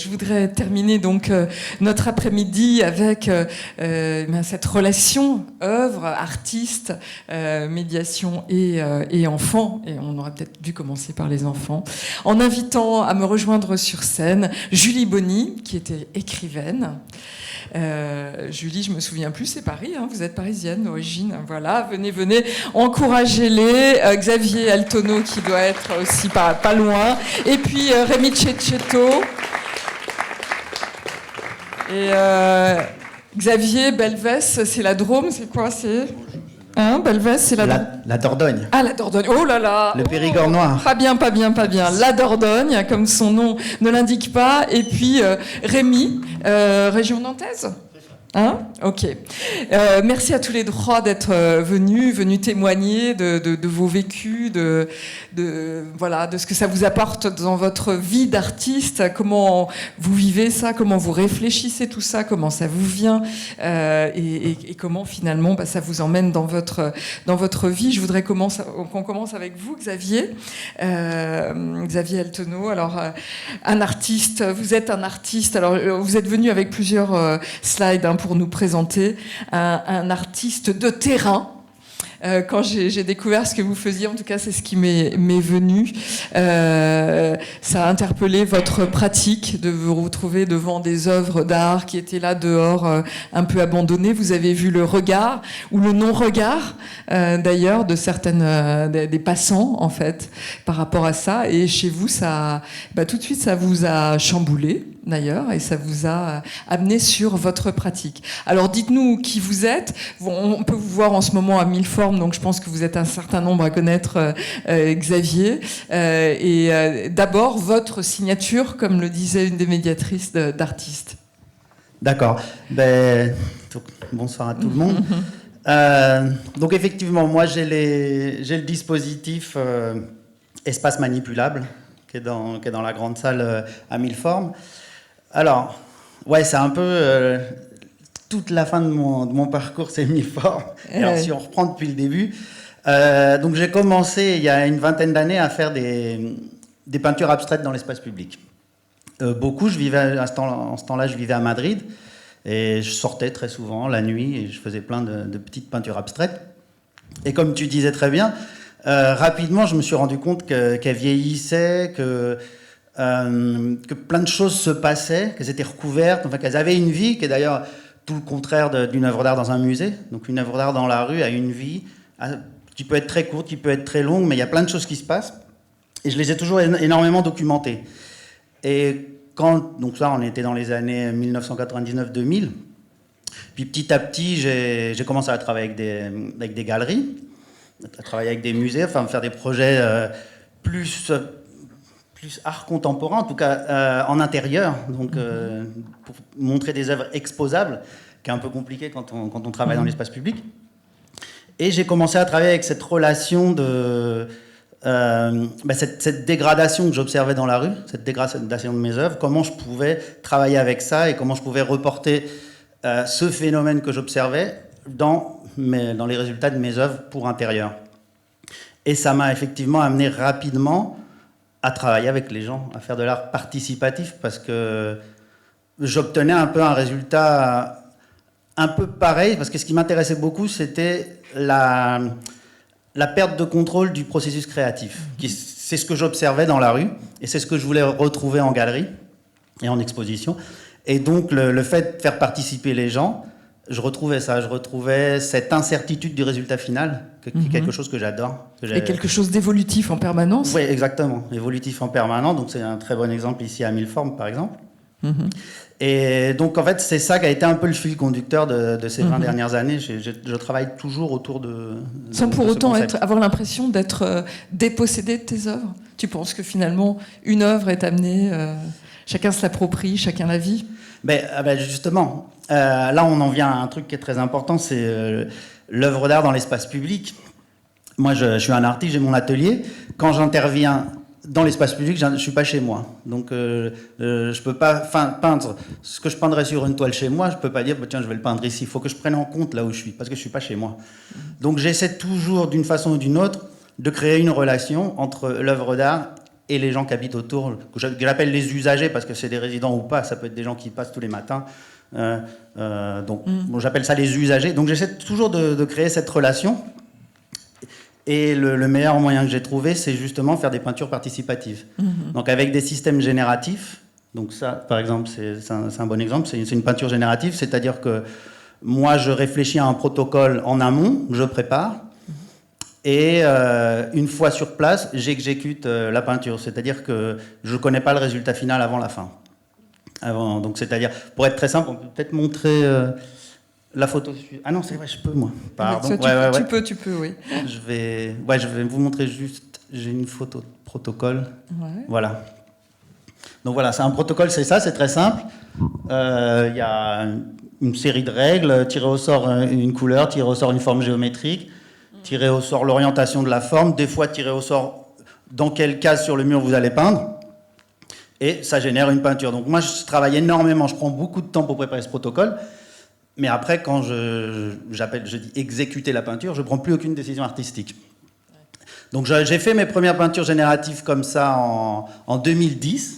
Je voudrais terminer donc notre après-midi avec cette relation œuvre, artiste, médiation et enfants. Et on aurait peut-être dû commencer par les enfants. En invitant à me rejoindre sur scène Julie Bonny, qui était écrivaine. Julie, je me souviens plus, c'est Paris, hein, vous êtes parisienne d'origine, voilà, venez, encouragez-les. Xavier Altono, qui doit être aussi pas loin, et puis Rémi Cecchetto. Et Xavier, Belvès, c'est la Drôme, c'est quoi, c'est Belvès, c'est la Dordogne. Ah, la Dordogne, oh là là. Le Périgord noir. Pas bien. La Dordogne, comme son nom ne l'indique pas. Et puis Rémi, région nantaise. Hein? Ok. Merci à tous les trois d'être venus témoigner de vos vécus, de ce que ça vous apporte dans votre vie d'artiste, comment vous vivez ça, comment vous réfléchissez tout ça, comment ça vous vient, et comment finalement ça vous emmène dans votre vie. Je voudrais qu'on commence avec vous, Xavier. Xavier Altono. Alors, un artiste, vous êtes un artiste. Alors, vous êtes venu avec plusieurs slides pour nous présenter un artiste de terrain. Quand j'ai découvert ce que vous faisiez, en tout cas c'est ce qui m'est venu, ça a interpellé votre pratique de vous retrouver devant des œuvres d'art qui étaient là dehors, un peu abandonnées. Vous avez vu le regard ou le non-regard d'ailleurs de certaines des passants en fait par rapport à ça, et chez vous ça tout de suite ça vous a chamboulé d'ailleurs, et ça vous a amené sur votre pratique. Alors dites-nous qui vous êtes. On peut vous voir en ce moment à mille formes, donc je pense que vous êtes un certain nombre à connaître Xavier. Et d'abord, votre signature, comme le disait une des médiatrices d'artistes. D'accord. Bonsoir à tout le monde. Donc effectivement, moi j'ai le dispositif espace manipulable qui est dans la grande salle à mille formes. Alors, ouais, c'est un peu toute la fin de mon parcours, c'est mille formes. Alors, si on reprend depuis le début, donc j'ai commencé il y a une vingtaine d'années à faire des peintures abstraites dans l'espace public. Beaucoup, en ce temps-là, je vivais à Madrid et je sortais très souvent la nuit et je faisais plein de petites peintures abstraites. Et comme tu disais très bien, rapidement, je me suis rendu compte qu'elles vieillissaient, que plein de choses se passaient, qu'elles étaient recouvertes, enfin qu'elles avaient une vie, qui est d'ailleurs tout le contraire d'une œuvre d'art dans un musée. Donc une œuvre d'art dans la rue a une vie qui peut être très courte, qui peut être très longue, mais il y a plein de choses qui se passent. Et je les ai toujours énormément documentées. Et donc ça, on était dans les années 1999-2000. Puis petit à petit, j'ai commencé à travailler avec des galeries, à travailler avec des musées, enfin faire des projets plus art contemporain, en tout cas en intérieur, donc pour montrer des œuvres exposables, qui est un peu compliqué quand on travaille dans l'espace public. Et j'ai commencé à travailler avec cette relation cette dégradation que j'observais dans la rue, cette dégradation de mes œuvres, comment je pouvais travailler avec ça et comment je pouvais reporter ce phénomène que j'observais dans les résultats de mes œuvres pour intérieur. Et ça m'a effectivement amené rapidement à travailler avec les gens, à faire de l'art participatif, parce que j'obtenais un peu un résultat un peu pareil, parce que ce qui m'intéressait beaucoup, c'était la perte de contrôle du processus créatif. C'est ce que j'observais dans la rue, et c'est ce que je voulais retrouver en galerie et en exposition. Et donc, le fait de faire participer les gens, je retrouvais cette incertitude du résultat final, qui est quelque chose que j'adore. Et quelque chose d'évolutif en permanence. Oui, exactement, évolutif en permanence. Donc c'est un très bon exemple ici à mille formes, par exemple. Et donc en fait, c'est ça qui a été un peu le fil conducteur de ces 20 dernières années. Je travaille toujours autour de sans pour autant avoir l'impression d'être dépossédé de tes œuvres. Tu penses que finalement, une œuvre est amenée, chacun se l'approprie, chacun la vit? Justement, là on en vient à un truc qui est très important, c'est l'œuvre d'art dans l'espace public. Moi je suis un artiste, j'ai mon atelier. Quand j'interviens dans l'espace public, je ne suis pas chez moi. Donc je peux pas peindre ce que je peindrais sur une toile chez moi, je peux pas dire tiens je vais le peindre ici. Il faut que je prenne en compte là où je suis, parce que je suis pas chez moi. Donc j'essaie toujours d'une façon ou d'une autre de créer une relation entre l'œuvre d'art et les gens qui habitent autour, que j'appelle les usagers parce que c'est des résidents ou pas, ça peut être des gens qui passent tous les matins. Donc bon, j'appelle ça les usagers. Donc j'essaie toujours de créer cette relation. Et le meilleur moyen que j'ai trouvé, c'est justement faire des peintures participatives. Donc avec des systèmes génératifs. Donc ça, par exemple, c'est un bon exemple. C'est une peinture générative, c'est-à-dire que moi, je réfléchis à un protocole en amont, je prépare. Et une fois sur place, j'exécute la peinture. C'est-à-dire que je ne connais pas le résultat final avant la fin. Donc, c'est-à-dire, pour être très simple, on peut peut-être montrer la photo. Ah non, c'est vrai, je peux, moi. Pardon. Ça, tu peux, oui. Je vais vous montrer juste, j'ai une photo de protocole. Ouais. Voilà. Donc voilà, c'est un protocole, c'est ça, c'est très simple. Il y a une série de règles, tirer au sort une couleur, tirer au sort une forme géométrique, tirer au sort l'orientation de la forme, des fois tirer au sort dans quelle case sur le mur vous allez peindre, et ça génère une peinture. Donc moi, je travaille énormément, je prends beaucoup de temps pour préparer ce protocole, mais après, quand je dis exécuter la peinture, je ne prends plus aucune décision artistique. Donc j'ai fait mes premières peintures génératives comme ça en 2010,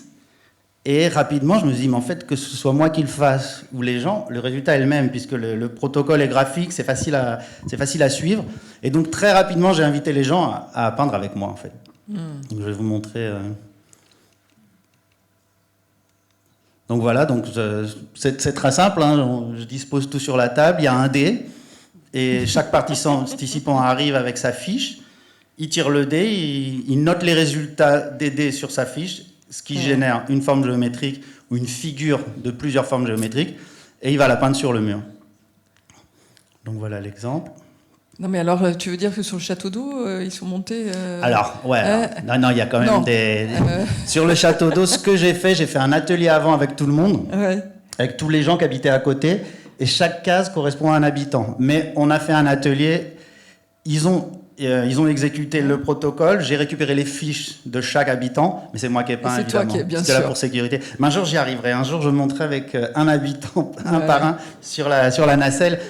et rapidement, je me dis, mais en fait, que ce soit moi qui le fasse ou les gens, le résultat est le même, puisque le protocole est graphique, c'est facile à suivre. Et donc, très rapidement, j'ai invité les gens à peindre avec moi, en fait. Donc, je vais vous montrer. Donc, voilà, donc, c'est très simple. Hein, je dispose tout sur la table. Il y a un dé. Et chaque participant arrive avec sa fiche. Il tire le dé, il note les résultats des dés sur sa fiche, ce qui génère une forme géométrique ou une figure de plusieurs formes géométriques, et il va la peindre sur le mur. Donc voilà l'exemple. Non mais alors, tu veux dire que sur le château d'eau, ils sont montés... Alors, ouais, non, il y a quand même des... Sur le château d'eau, ce que j'ai fait un atelier avant avec tout le monde, avec tous les gens qui habitaient à côté, et chaque case correspond à un habitant. Mais on a fait un atelier, ils ont exécuté le protocole, j'ai récupéré les fiches de chaque habitant, mais c'est moi qui ai peint, évidemment. C'est toi qui bien sûr. C'était là pour sécurité. Mais un jour, j'y arriverai. Un jour, je montrerai avec un habitant, un par un, sur la nacelle.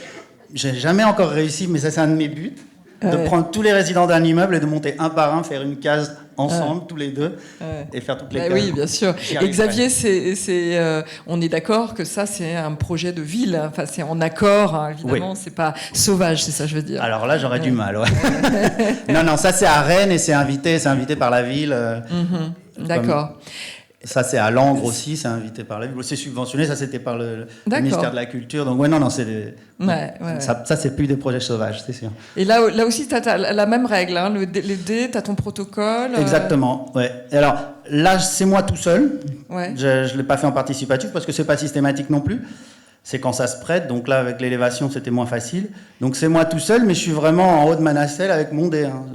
J'ai jamais encore réussi, mais ça, c'est un de mes buts, de prendre tous les résidents d'un immeuble et de monter un par un, faire une case ensemble, tous les deux, et faire toutes les cases. Oui, bien sûr. Et Xavier, on est d'accord que ça, c'est un projet de ville. Enfin, c'est en accord, hein, évidemment. Oui. C'est pas sauvage, c'est ça que je veux dire. Alors là, j'aurais du mal. Ouais. non, ça, c'est à Rennes et c'est invité par la ville. D'accord. Ça, c'est à Langres aussi, c'est invité par la ville. C'est subventionné, ça, c'était par le ministère de la Culture. Donc, non, c'est ça, c'est plus des projets sauvages, c'est sûr. Et là aussi, tu as la même règle, hein, les dés, tu as ton protocole. Exactement, ouais. Et alors, là, c'est moi tout seul. Ouais. Je ne l'ai pas fait en participatif parce que c'est pas systématique non plus. C'est quand ça se prête. Donc là, avec l'élévation, c'était moins facile. Donc c'est moi tout seul, mais je suis vraiment en haut de ma nacelle avec mon dé. Hein.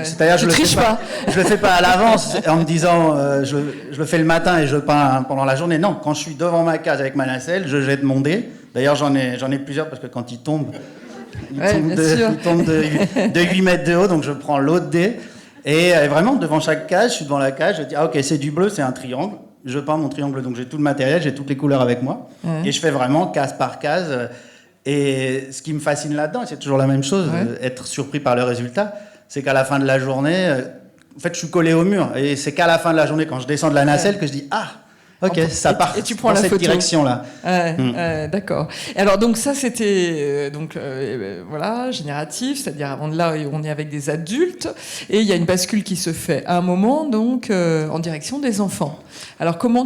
C'est-à-dire, je le fais pas à l'avance en me disant, je le fais le matin et je peins pendant la journée. Non, quand je suis devant ma case avec ma nacelle, je jette mon dé. D'ailleurs, j'en ai plusieurs parce que quand il tombe de 8 mètres de haut, donc je prends l'autre dé. Et vraiment, devant chaque case, je suis devant la case, je dis, ah ok, c'est du bleu, c'est un triangle. Je peins mon triangle, donc j'ai tout le matériel, j'ai toutes les couleurs avec moi. Et je fais vraiment case par case. Et ce qui me fascine là-dedans, c'est toujours la même chose, être surpris par le résultat, c'est qu'à la fin de la journée, en fait, je suis collé au mur. Et c'est qu'à la fin de la journée, quand je descends de la nacelle, que je dis, ah, ok, ça part et tu prends dans cette direction-là. D'accord. Alors donc ça c'était voilà génératif, c'est-à-dire avant de là on est avec des adultes et il y a une bascule qui se fait à un moment donc en direction des enfants. Alors comment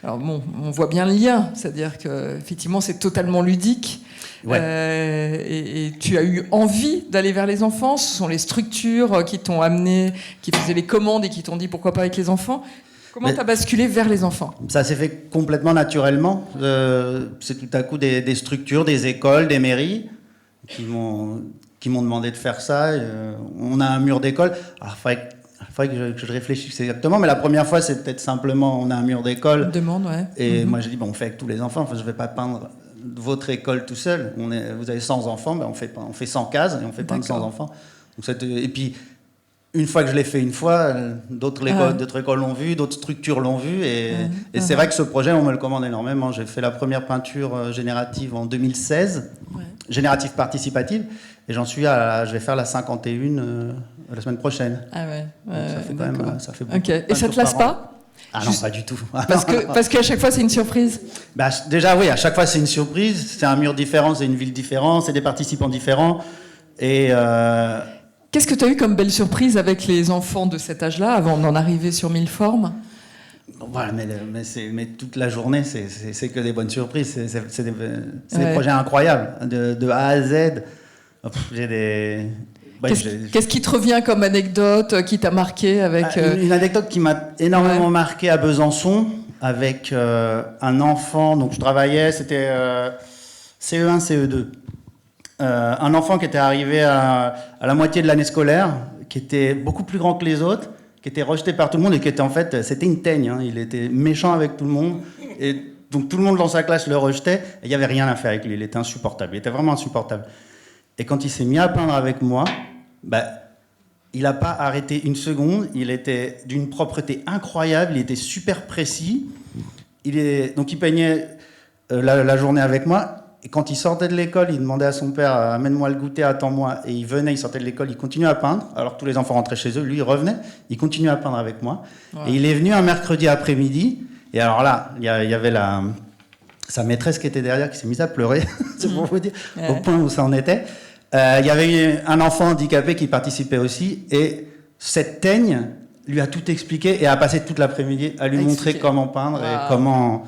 alors bon, on voit bien le lien, c'est-à-dire que effectivement c'est totalement ludique. Ouais. Et tu as eu envie d'aller vers les enfants. Ce sont les structures qui t'ont amené, qui faisaient les commandes et qui t'ont dit pourquoi pas avec les enfants. Comment tu as basculé vers les enfants ? Ça s'est fait complètement naturellement. C'est tout à coup des structures, des écoles, des mairies qui m'ont demandé de faire ça. On a un mur d'école. Alors, il faudrait que je réfléchisse exactement, mais la première fois, c'est peut-être simplement on a un mur d'école. Demande, ouais. Et moi, j'ai dit, on fait avec tous les enfants. Enfin, je ne vais pas peindre votre école tout seul. Vous avez 100 enfants, on fait 100 cases et on fait peindre 100 enfants. Donc, et puis, une fois que je l'ai fait une fois, d'autres écoles l'ont vu, d'autres structures l'ont vu. Et c'est vrai que ce projet, on me le commande énormément. J'ai fait la première peinture générative en 2016, générative participative. Et j'en suis je vais faire la 51 la semaine prochaine. Ah ouais. Ça fait quand même, ça fait beaucoup. Ok. Et ça te lasse pas? Ah non, pas du tout. Parce qu'à chaque fois, c'est une surprise. Bah, déjà, oui, à chaque fois, c'est une surprise. C'est un mur différent, c'est une ville différente, c'est des participants différents. Et qu'est-ce que tu as eu comme belle surprise avec les enfants de cet âge-là, avant d'en arriver sur Milleformes? Voilà, mais toute la journée, c'est que des bonnes surprises. C'est des projets incroyables, de A à Z. J'ai des... Qu'est-ce qui te revient comme anecdote qui t'a marqué avec une anecdote qui m'a énormément marqué à Besançon, avec un enfant. Donc je travaillais, c'était CE1, CE2. Un enfant qui était arrivé à la moitié de l'année scolaire, qui était beaucoup plus grand que les autres, qui était rejeté par tout le monde et qui était en fait, c'était une teigne. Hein. Il était méchant avec tout le monde. Et donc tout le monde dans sa classe le rejetait. Et il n'y avait rien à faire avec lui. Il était insupportable. Il était vraiment insupportable. Et quand il s'est mis à peindre avec moi, il n'a pas arrêté une seconde. Il était d'une propreté incroyable. Il était super précis. Donc il peignait la journée avec moi. Et quand il sortait de l'école, il demandait à son père « Amène-moi le goûter, attends-moi ». Et il venait, il sortait de l'école, il continuait à peindre. Alors que tous les enfants rentraient chez eux, lui, il revenait, il continuait à peindre avec moi. Ouais. Et il est venu un mercredi après-midi. Et alors là, il y avait sa maîtresse qui était derrière, qui s'est mise à pleurer, c'est pour vous dire, au point où ça en était. Il y avait eu un enfant handicapé qui participait aussi. Et cette teigne lui a tout expliqué et a passé toute l'après-midi à lui montrer comment peindre et comment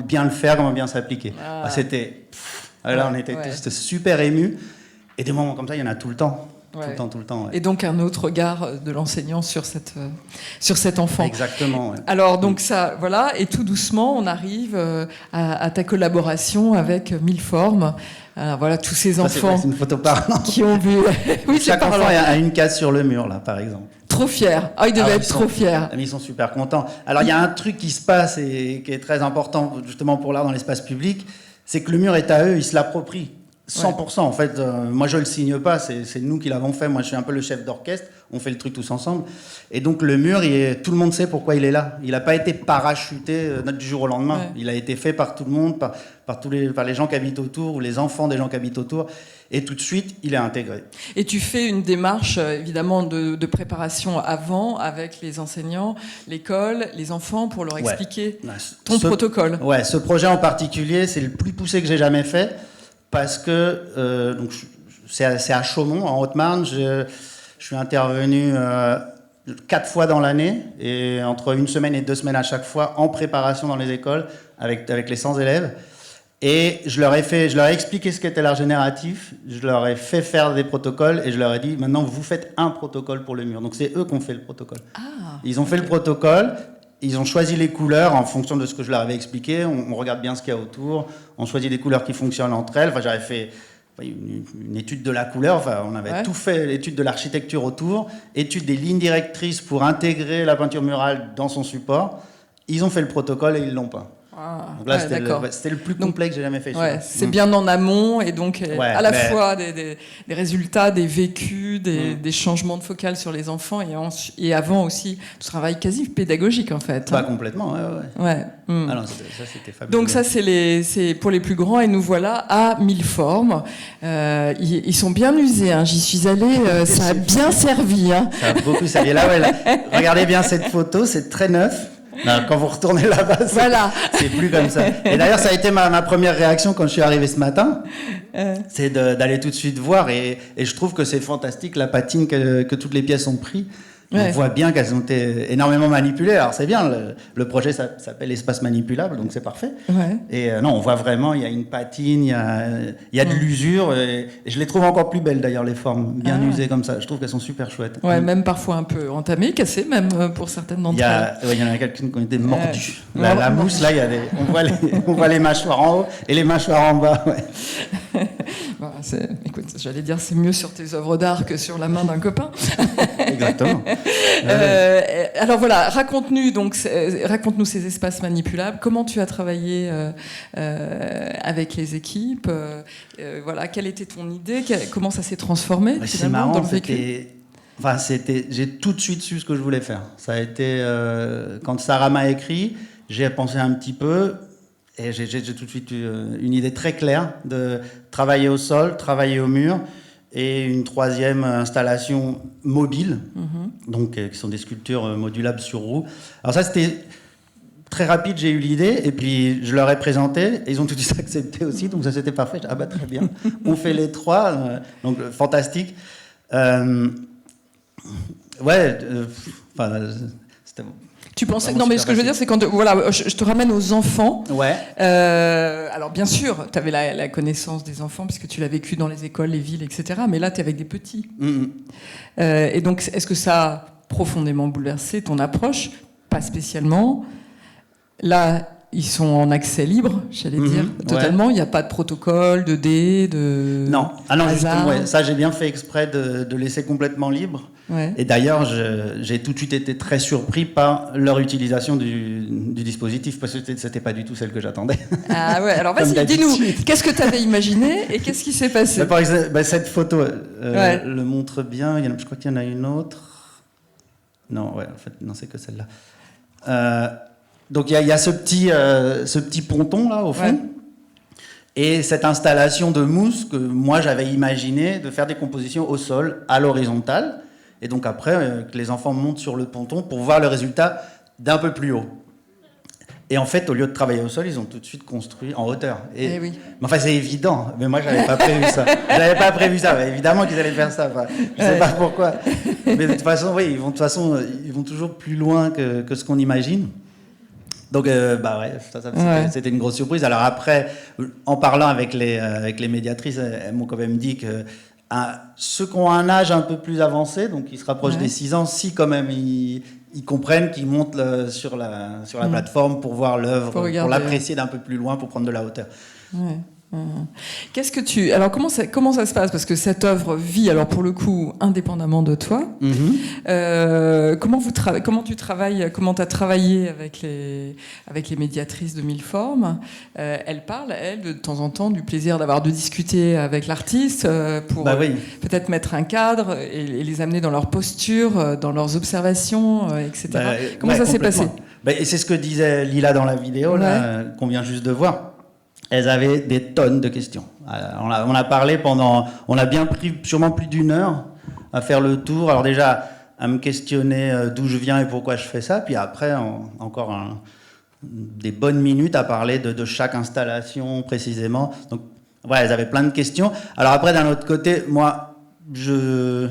bien le faire, comment bien s'appliquer. C'était... Là, on était tous super émus. Et des moments comme ça, il y en a tout le temps. Tout le temps. Ouais. Et donc, un autre regard de l'enseignant sur cet enfant. Exactement. Ouais. Alors, donc ça, voilà. Et tout doucement, on arrive à ta collaboration avec Milleformes. Alors, voilà, tous ces enfants c'est une photo parlante. Qui ont vu... oui, chaque enfant a une case sur le mur, là, par exemple. Trop fiers. Ah, ils devaient être trop fiers. Mais ils sont super contents. Alors, il y a un truc qui se passe et qui est très important, justement, pour l'art dans l'espace public, c'est que le mur est à eux, ils se l'approprient. 100%. En fait, moi, je le signe pas, c'est nous qui l'avons fait. Moi, je suis un peu le chef d'orchestre. On fait le truc tous ensemble. Et donc, le mur, tout le monde sait pourquoi il est là. Il n'a pas été parachuté du jour au lendemain. Ouais. Il a été fait par tout le monde, par les gens qui habitent autour, ou les enfants des gens qui habitent autour. Et tout de suite, il est intégré. Et tu fais une démarche, évidemment, de préparation avant, avec les enseignants, l'école, les enfants, pour leur expliquer ton protocole. Ouais, ce projet en particulier, c'est le plus poussé que j'ai jamais fait. Parce que c'est à Chaumont, en Haute-Marne. Je suis intervenu 4 fois dans l'année, et entre 1 semaine et 2 semaines à chaque fois, en préparation dans les écoles, avec les 100 élèves. Et je leur ai expliqué ce qu'était l'art génératif, je leur ai fait faire des protocoles, et je leur ai dit, maintenant, vous faites un protocole pour le mur. Donc c'est eux qui ont fait le protocole. Ils ont fait le protocole. Ils ont choisi les couleurs en fonction de ce que je leur avais expliqué. On regarde bien ce qu'il y a autour. On choisit des couleurs qui fonctionnent entre elles. Enfin, j'avais fait une étude de la couleur. Enfin, on avait tout fait, l'étude de l'architecture autour, étude des lignes directrices pour intégrer la peinture murale dans son support. Ils ont fait le protocole et ils l'ont peint. Donc là, c'était le plus complet que j'ai jamais fait. C'est bien en amont, et donc à la fois des résultats, des vécus, des changements de focale sur les enfants, et avant aussi du travail quasi pédagogique en fait. Complètement, ouais. Alors, ça c'était fabuleux. Donc ça c'est pour les plus grands, et nous voilà à Milleformes. Ils sont bien usés, hein. J'y suis allée, ça a bien servi. Hein. Ça a beaucoup servi. Là, regardez bien cette photo, c'est très neuf. Non, quand vous retournez là-bas, c'est plus comme ça. Et d'ailleurs, ça a été ma première réaction quand je suis arrivé ce matin. C'est d'aller tout de suite voir. Et je trouve que c'est fantastique, la patine que toutes les pièces ont pris. On voit bien qu'elles ont été énormément manipulées. Alors c'est bien, le projet s'appelle Espace Manipulable, donc c'est parfait. Et non, on voit vraiment, il y a une patine, il y a de l'usure. Et je les trouve encore plus belles d'ailleurs, les formes bien usées comme ça. Je trouve qu'elles sont super chouettes. Même parfois un peu entamées, cassées même pour certaines d'entre elles. Il y en a quelques-qui ont été mordues. La mousse, là, on voit les mâchoires en haut et les mâchoires en bas. Écoute, j'allais dire, c'est mieux sur tes œuvres d'art que sur la main d'un copain. Exactement. Alors voilà, raconte-nous ces espaces manipulables. Comment tu as travaillé avec les équipes voilà, quelle était ton idée? Comment ça s'est transformé c'est marrant, dans le vécu? J'ai tout de suite su ce que je voulais faire. Ça a été quand Sarah m'a écrit, j'ai pensé un petit peu. Et j'ai tout de suite eu une idée très claire de travailler au sol, travailler au mur, et une troisième installation mobile, donc qui sont des sculptures modulables sur roue. Alors ça, c'était très rapide, j'ai eu l'idée, et puis je leur ai présenté, et ils ont tout de suite accepté aussi, donc ça c'était parfait. Ah bah très bien, on fait les trois, donc fantastique. C'était... Tu pensais non, mais ce que je veux dire, c'est quand voilà, je te ramène aux enfants. Ouais. Alors bien sûr, tu avais la connaissance des enfants puisque tu l'as vécu dans les écoles, les villes, etc. Mais là, tu es avec des petits. Et donc, est-ce que ça a profondément bouleversé ton approche? Pas spécialement. Là, ils sont en accès libre, j'allais dire, totalement. Il n'y a pas de protocole, de dés, de non. Ah non, hasard. justement, ouais, ça j'ai bien fait exprès de laisser complètement libre. Ouais. Et d'ailleurs, j'ai tout de suite été très surpris par leur utilisation du dispositif, parce que c'était pas du tout celle que j'attendais. Ah ouais, alors vas-y, dis-nous, qu'est-ce que tu avais imaginé et qu'est-ce qui s'est passé? Par exemple, cette photo le montre bien. Je crois qu'il y en a une autre. Non, ouais, en fait, non, c'est que celle-là. Donc il y a ce petit ponton là au fond. Ouais. Et cette installation de mousse que moi j'avais imaginé de faire des compositions au sol, à l'horizontale. Et donc après, que les enfants montent sur le ponton pour voir le résultat d'un peu plus haut. Et en fait, au lieu de travailler au sol, ils ont tout de suite construit en hauteur. Et oui. Mais enfin, c'est évident. Mais moi, j'avais pas prévu ça. J'avais pas prévu ça. Mais évidemment qu'ils allaient faire ça. Enfin, je sais pas pourquoi. Mais de toute façon, oui, ils vont toujours plus loin que ce qu'on imagine. Donc, c'était une grosse surprise. Alors après, en parlant avec les médiatrices, elles m'ont quand même dit que ceux qui ont un âge un peu plus avancé, donc qui se rapprochent des 6 ans, si quand même ils comprennent qu'ils montent sur la plateforme pour voir l'œuvre, pour l'apprécier d'un peu plus loin, pour prendre de la hauteur. Ouais. Qu'est-ce que alors comment ça se passe, parce que cette œuvre vit alors pour le coup indépendamment de toi. Comment tu travailles, comment tu as travaillé avec les médiatrices de Mille Formes? Elles parlent de temps en temps du plaisir de discuter avec l'artiste pour peut-être mettre un cadre et les amener dans leur posture, dans leurs observations, etc. Comment ça s'est passé? Et c'est ce que disait Lila dans la vidéo là, qu'on vient juste de voir. Elles avaient des tonnes de questions. On a parlé on a bien pris sûrement plus d'1 heure à faire le tour. Alors déjà, à me questionner d'où je viens et pourquoi je fais ça. Puis après, encore des bonnes minutes à parler de chaque installation précisément. Donc, ouais, elles avaient plein de questions. Alors après, d'un autre côté, moi, je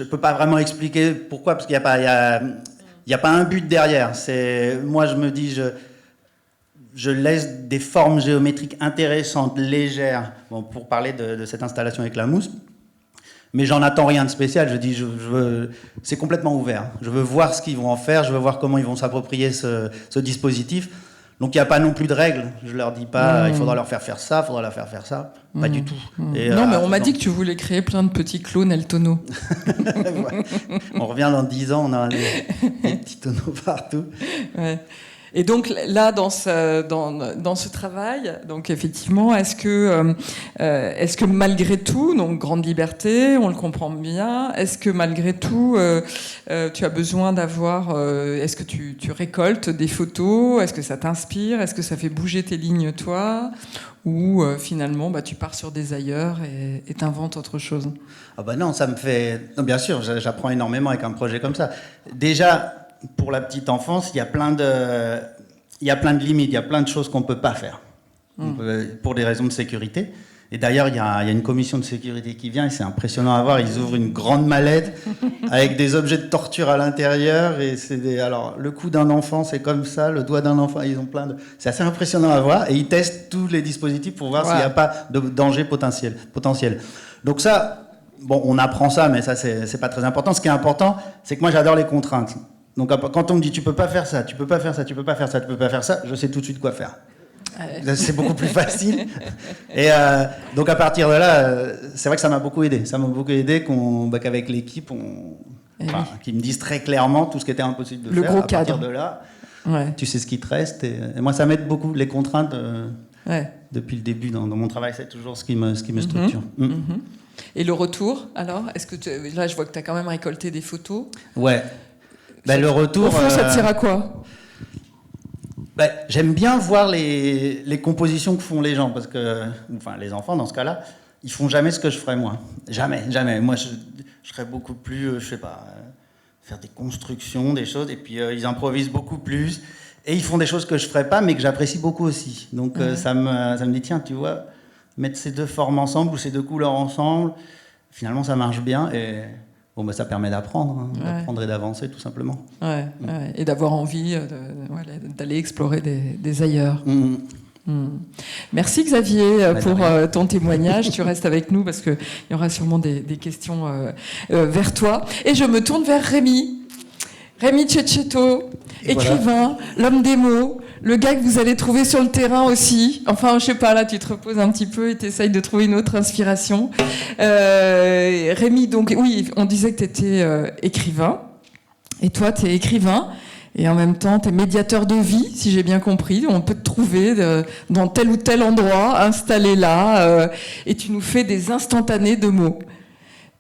peux pas vraiment expliquer pourquoi, parce qu'il y a pas un but derrière. Moi, je me dis, je laisse des formes géométriques intéressantes, légères, pour parler de cette installation avec la mousse, mais j'en attends rien de spécial. Je dis, c'est complètement ouvert. Je veux voir ce qu'ils vont en faire, je veux voir comment ils vont s'approprier ce dispositif. Donc il n'y a pas non plus de règles. Je leur dis pas, il faudra leur faire ça, il faudra leur faire ça. Pas du tout. Et, non, mais on m'a dit que tu voulais créer plein de petits clones El Tono. Ouais. On revient dans 10 ans, on a des petits tonneaux partout. Ouais. Et donc là, dans ce travail, donc effectivement, est-ce que malgré tout, donc grande liberté, on le comprend bien, est-ce que malgré tout, tu as besoin d'avoir, est-ce que tu récoltes des photos, est-ce que ça t'inspire, est-ce que ça fait bouger tes lignes toi, ou finalement tu pars sur des ailleurs et t'inventes autre chose? Ah bah non, ça me fait... Non, bien sûr, j'apprends énormément avec un projet comme ça. Déjà, pour la petite enfance, il y a plein de limites, il y a plein de choses qu'on ne peut pas faire, pour des raisons de sécurité. Et d'ailleurs, il y a une commission de sécurité qui vient, et c'est impressionnant à voir. Ils ouvrent une grande mallette avec des objets de torture à l'intérieur. Et alors, le cou d'un enfant, c'est comme ça, le doigt d'un enfant, ils ont c'est assez impressionnant à voir. Et ils testent tous les dispositifs pour voir s'il n'y a pas de danger potentiel. Donc ça, on apprend ça, mais ça, c'est pas très important. Ce qui est important, c'est que moi, j'adore les contraintes. Donc quand on me dit tu peux pas faire ça, tu peux pas faire ça, tu peux pas faire ça, tu peux pas faire ça, je sais tout de suite quoi faire. C'est beaucoup plus facile. Et donc à partir de là, c'est vrai que ça m'a beaucoup aidé. Ça m'a beaucoup aidé qu'avec l'équipe, qu'ils me disent très clairement tout ce qui était impossible de faire. Gros à partir cadre. de là, tu sais ce qui te reste. Et moi, ça m'aide beaucoup. Les contraintes, depuis le début dans mon travail, c'est toujours ce qui me structure. Et le retour, alors, est-ce que là, je vois que tu as quand même récolté des photos. Ouais. Le retour... Au fond, ça te sert à quoi? J'aime bien voir les compositions que font les gens, enfin les enfants dans ce cas-là, ils font jamais ce que je ferais moi. Jamais, jamais. Moi, je serais beaucoup plus, je sais pas, faire des constructions, des choses, et puis ils improvisent beaucoup plus. Et ils font des choses que je ferais pas, mais que j'apprécie beaucoup aussi. Donc ça me dit, tiens, tu vois, mettre ces deux formes ensemble ou ces deux couleurs ensemble, finalement ça marche bien. Et bon, bah, ça permet d'apprendre, d'apprendre et d'avancer tout simplement. Ouais. Et d'avoir envie d'aller explorer des ailleurs. Merci Xavier pour ton témoignage. Tu restes avec nous parce qu'il y aura sûrement des questions vers toi. Et je me tourne vers Rémi. Rémi Cecchetto, écrivain, l'homme des mots, le gars que vous allez trouver sur le terrain aussi. Enfin, je sais pas, là, tu te reposes un petit peu et tu essayes de trouver une autre inspiration. Rémi, donc, oui, on disait que tu étais écrivain. Et toi, tu es écrivain. Et en même temps, tu es médiateur de vie, si j'ai bien compris. On peut te trouver dans tel ou tel endroit, installé là. Et tu nous fais des instantanés de mots.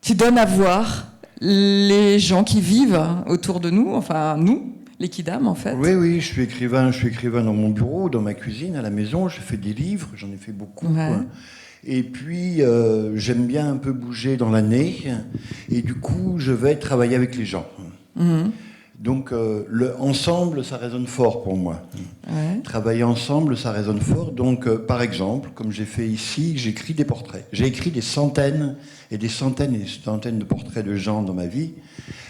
Tu donnes à voir les gens qui vivent autour de nous, enfin nous, les Kidam en fait. Oui, je suis écrivain dans mon bureau, dans ma cuisine, à la maison, je fais des livres, j'en ai fait beaucoup. Ouais. Et puis j'aime bien un peu bouger dans l'année, et du coup je vais travailler avec les gens. Donc ensemble, ça résonne fort pour moi. Ouais. Travailler ensemble, ça résonne fort. Donc par exemple, comme j'ai fait ici, j'écris des portraits. J'ai écrit des centaines et des centaines de portraits de gens dans ma vie.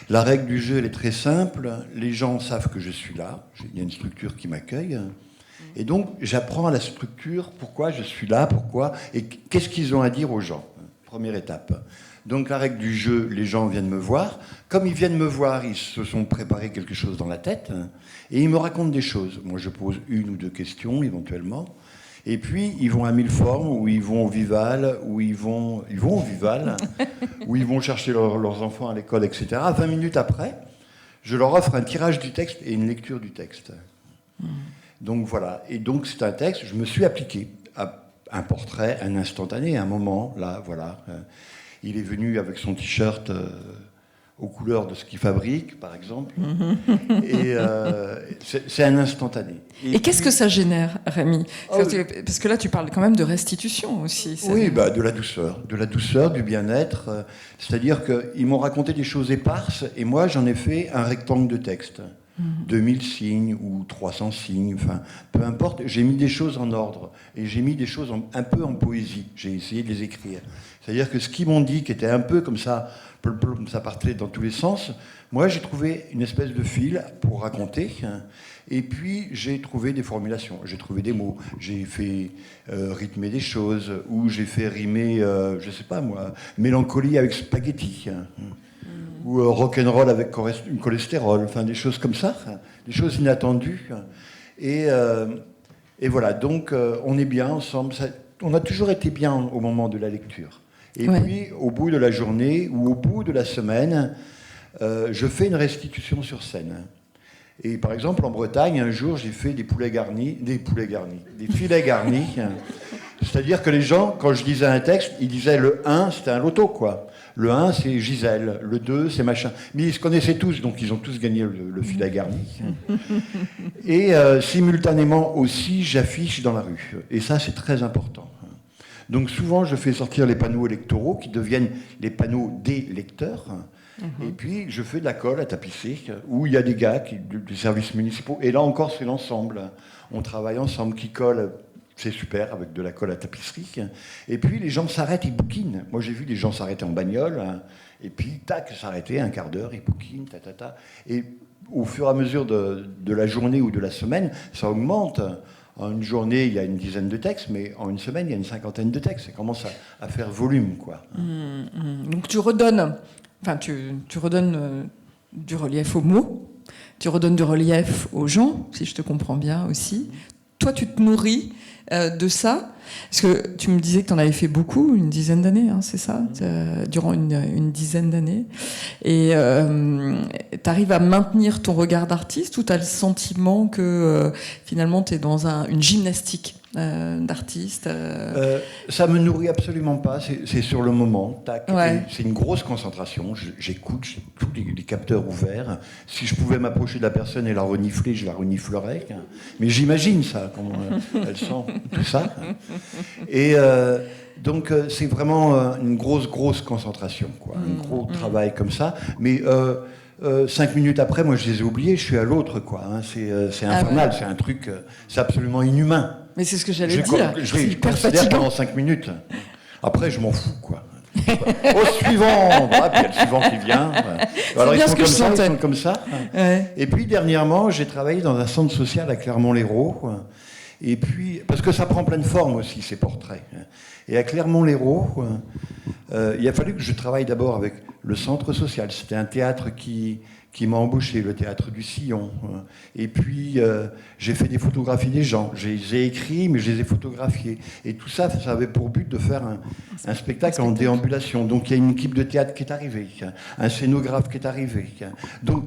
La règle du jeu, elle est très simple. Les gens savent que je suis là. Il y a une structure qui m'accueille. Et donc, j'apprends à la structure pourquoi je suis là, pourquoi, et qu'est-ce qu'ils ont à dire aux gens. Première étape. Donc, la règle du jeu, les gens viennent me voir. Comme ils viennent me voir, ils se sont préparés quelque chose dans la tête. Et ils me racontent des choses. Moi, je pose une ou deux questions, éventuellement. Et puis, ils vont à Milleformes, ou ils vont au Vival, ou ils vont au Vival, où ils vont chercher leurs enfants à l'école, etc. 20 minutes après, je leur offre un tirage du texte et une lecture du texte. Donc voilà. Et donc, c'est un texte, je me suis appliqué à un portrait, un instantané, un moment, là, voilà. Il est venu avec son t-shirt aux couleurs de ce qu'il fabrique, par exemple. Et c'est un instantané. Et qu'est-ce que ça génère, Rémi ? Parce que là, tu parles quand même de restitution aussi. Oui, de la douceur, du bien-être. C'est-à-dire qu'ils m'ont raconté des choses éparses, et moi, j'en ai fait un rectangle de texte. 2000 signes ou 300 signes, enfin, peu importe. J'ai mis des choses en ordre, et j'ai mis des choses un peu en poésie. J'ai essayé de les écrire. C'est-à-dire que ce qu'ils m'ont dit, qui était un peu comme ça, ça partait dans tous les sens, moi j'ai trouvé une espèce de fil pour raconter, et puis j'ai trouvé des formulations, j'ai trouvé des mots, j'ai fait rythmer des choses, ou j'ai fait rimer, je sais pas moi, mélancolie avec spaghetti, ou rock'n'roll avec cholestérol, enfin des choses comme ça, des choses inattendues, et voilà, donc on est bien ensemble, on a toujours été bien au moment de la lecture. Et puis, au bout de la journée ou au bout de la semaine, je fais une restitution sur scène. Et par exemple, en Bretagne, un jour, j'ai fait des filets garnis. C'est-à-dire que les gens, quand je lisais un texte, ils disaient le 1, c'était un loto, quoi. Le 1, c'est Gisèle. Le 2, c'est machin. Mais ils se connaissaient tous, donc ils ont tous gagné le filet garni. Et simultanément aussi, j'affiche dans la rue. Et ça, c'est très important. Donc souvent, je fais sortir les panneaux électoraux qui deviennent les panneaux des lecteurs. Et puis, je fais de la colle à tapisser, où il y a des gars des services municipaux. Et là encore, c'est l'ensemble. On travaille ensemble, qui colle, c'est super, avec de la colle à tapisserie. Et puis, les gens s'arrêtent, ils bouquinent. Moi, j'ai vu des gens s'arrêter en bagnole, et puis, tac, s'arrêter un quart d'heure, ils bouquinent, Et au fur et à mesure de la journée ou de la semaine, ça augmente. En une journée, il y a une dizaine de textes, mais en une semaine, il y a une cinquantaine de textes. Ça commence à faire volume, quoi. Donc tu redonnes, tu redonnes du relief aux mots, tu redonnes du relief aux gens, si je te comprends bien aussi. Toi, tu te nourris de ça, parce que tu me disais que tu en avais fait beaucoup, une dizaine d'années, hein, c'est ça, durant une dizaine d'années, et tu arrives à maintenir ton regard d'artiste, ou tu as le sentiment que finalement tu es dans une gymnastique d'artiste Ça me nourrit absolument pas, c'est sur le moment, tac. Ouais. C'est une grosse concentration, j'écoute, j'ai tous les capteurs ouverts. Si je pouvais m'approcher de la personne et la renifler, je la reniflerais. Mais j'imagine ça, comment elle sent, tout ça. Et donc c'est vraiment une grosse concentration, quoi. Un gros travail comme ça. Mais 5 minutes après, moi je les ai oubliés, je suis à l'autre, quoi. Hein. C'est infernal, c'est un truc, c'est absolument inhumain. Mais c'est ce que j'allais dire. Je C'est hyper considère fatigant. pendant 5 minutes. Après, je m'en fous, quoi. Au suivant, voilà, puis il y a le suivant qui vient. Alors bien ils ce que je sentais. sont comme ça. Ouais. Et puis dernièrement, j'ai travaillé dans un centre social à Clermont-Lérault. Et puis, parce que ça prend plein de formes aussi, ces portraits. Et à Clermont-Lérault, il a fallu que je travaille d'abord avec le centre social. C'était un théâtre qui m'a embauché, le théâtre du Sillon. Et puis, j'ai fait des photographies des gens. J'ai écrit, mais je les ai photographiés. Et tout ça, ça avait pour but de faire un spectacle en déambulation. Donc, il y a une équipe de théâtre qui est arrivée, un scénographe qui est arrivé. Donc,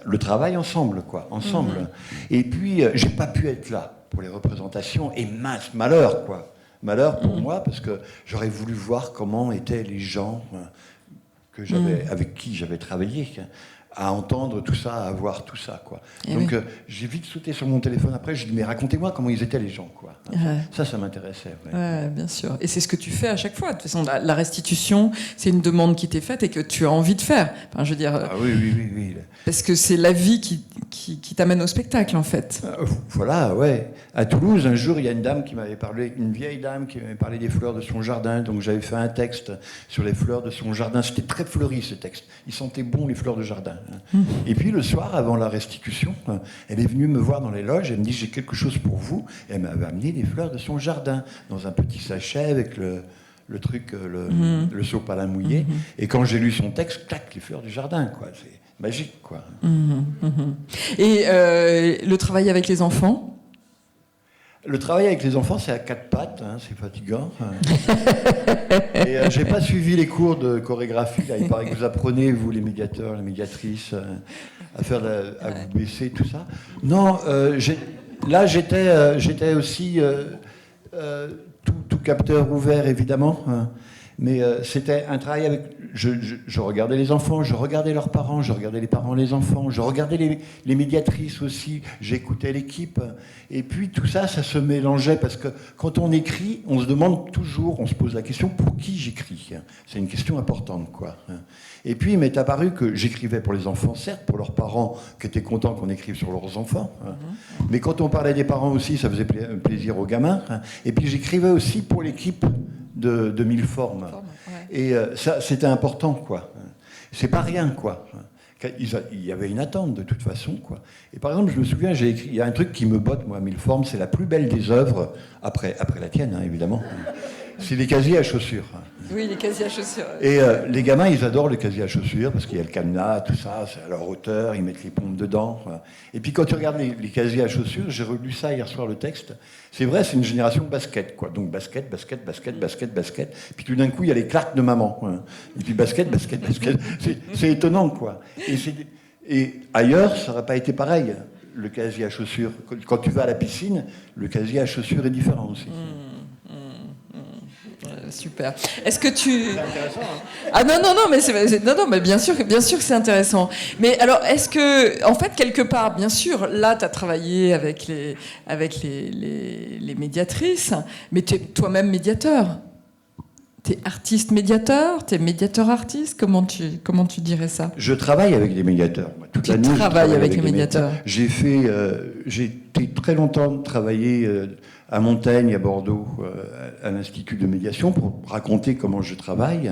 le travail ensemble, quoi, ensemble. Et puis, j'ai pas pu être là pour les représentations. Et mince, malheur, quoi. Malheur pour moi, parce que j'aurais voulu voir comment étaient les gens avec qui j'avais travaillé, à entendre tout ça, à voir tout ça, quoi. Et donc oui. j'ai vite sauté sur mon téléphone après, j'ai dit mais racontez-moi comment ils étaient les gens, quoi. Ça m'intéressait. Ouais. Ouais, bien sûr. Et c'est ce que tu fais à chaque fois. De toute façon, la restitution, c'est une demande qui t'est faite et que tu as envie de faire. Enfin, je veux dire, Ah oui. parce que c'est la vie qui t'amène au spectacle, en fait. Voilà, ouais. À Toulouse, un jour, il y a une dame qui m'avait parlé, une vieille dame qui m'avait parlé des fleurs de son jardin. Donc j'avais fait un texte sur les fleurs de son jardin. C'était très fleuri, ce texte. Il sentait bon les fleurs de jardin. Et puis le soir, avant la restitution, elle est venue me voir dans les loges. Elle me dit j'ai quelque chose pour vous. Et elle m'avait amené des fleurs de son jardin dans un petit sachet avec le truc, le sopalin mouillé. Et quand j'ai lu son texte, clac, les fleurs du jardin, quoi. C'est magique, quoi. Et le travail avec les enfants? Le travail avec les enfants, c'est à 4 pattes, hein, c'est fatigant. Et j'ai pas suivi les cours de chorégraphie. Là, il paraît que vous apprenez, vous, les médiateurs, les médiatrices, à vous baisser, tout ça. Non, là, j'étais aussi tout capteur ouvert, évidemment. Mais c'était un travail avec... Je regardais les enfants, je regardais leurs parents, je regardais les parents, les enfants, je regardais les médiatrices aussi, j'écoutais l'équipe. Et puis tout ça, ça se mélangeait parce que quand on écrit, on se demande toujours, on se pose la question, pour qui j'écris? C'est une question importante, quoi. Et puis il m'est apparu que j'écrivais pour les enfants, certes, pour leurs parents qui étaient contents qu'on écrive sur leurs enfants. Mais quand on parlait des parents aussi, ça faisait plaisir aux gamins. Et puis j'écrivais aussi pour l'équipe de Mille Formes. Et ça, c'était important, quoi. C'est pas rien, quoi. Il y avait une attente, de toute façon, quoi. Et par exemple, je me souviens, j'ai écrit... Il y a un truc qui me botte, moi, Mille Formes, c'est la plus belle des œuvres, après la tienne, hein, évidemment. C'est les casiers à chaussures. Oui, les casiers à chaussures. Et les gamins, ils adorent le casier à chaussures, parce qu'il y a le cadenas, tout ça, c'est à leur hauteur, ils mettent les pompes dedans. Et puis quand tu regardes les casiers à chaussures, j'ai relu ça hier soir, le texte, c'est vrai, c'est une génération basket, quoi. Donc basket. Puis tout d'un coup, il y a les claques de maman. Et puis basket. C'est étonnant, quoi. Et ailleurs, ça n'aurait pas été pareil. Le casier à chaussures, quand tu vas à la piscine, le casier à chaussures est différent aussi. Super. Est-ce que tu... C'est intéressant, hein. Ah non, mais bien sûr que c'est intéressant. Mais alors, est-ce que, en fait, quelque part, bien sûr, là, tu as travaillé avec les médiatrices, mais tu es toi-même médiateur. Tu es artiste médiateur, tu es médiateur artiste, comment tu dirais ça? Je travaille avec des médiateurs. Toute l'année, je travaille avec les médiateurs. J'ai été très longtemps travaillé à Montaigne, à Bordeaux, à l'Institut de médiation, pour raconter comment je travaille.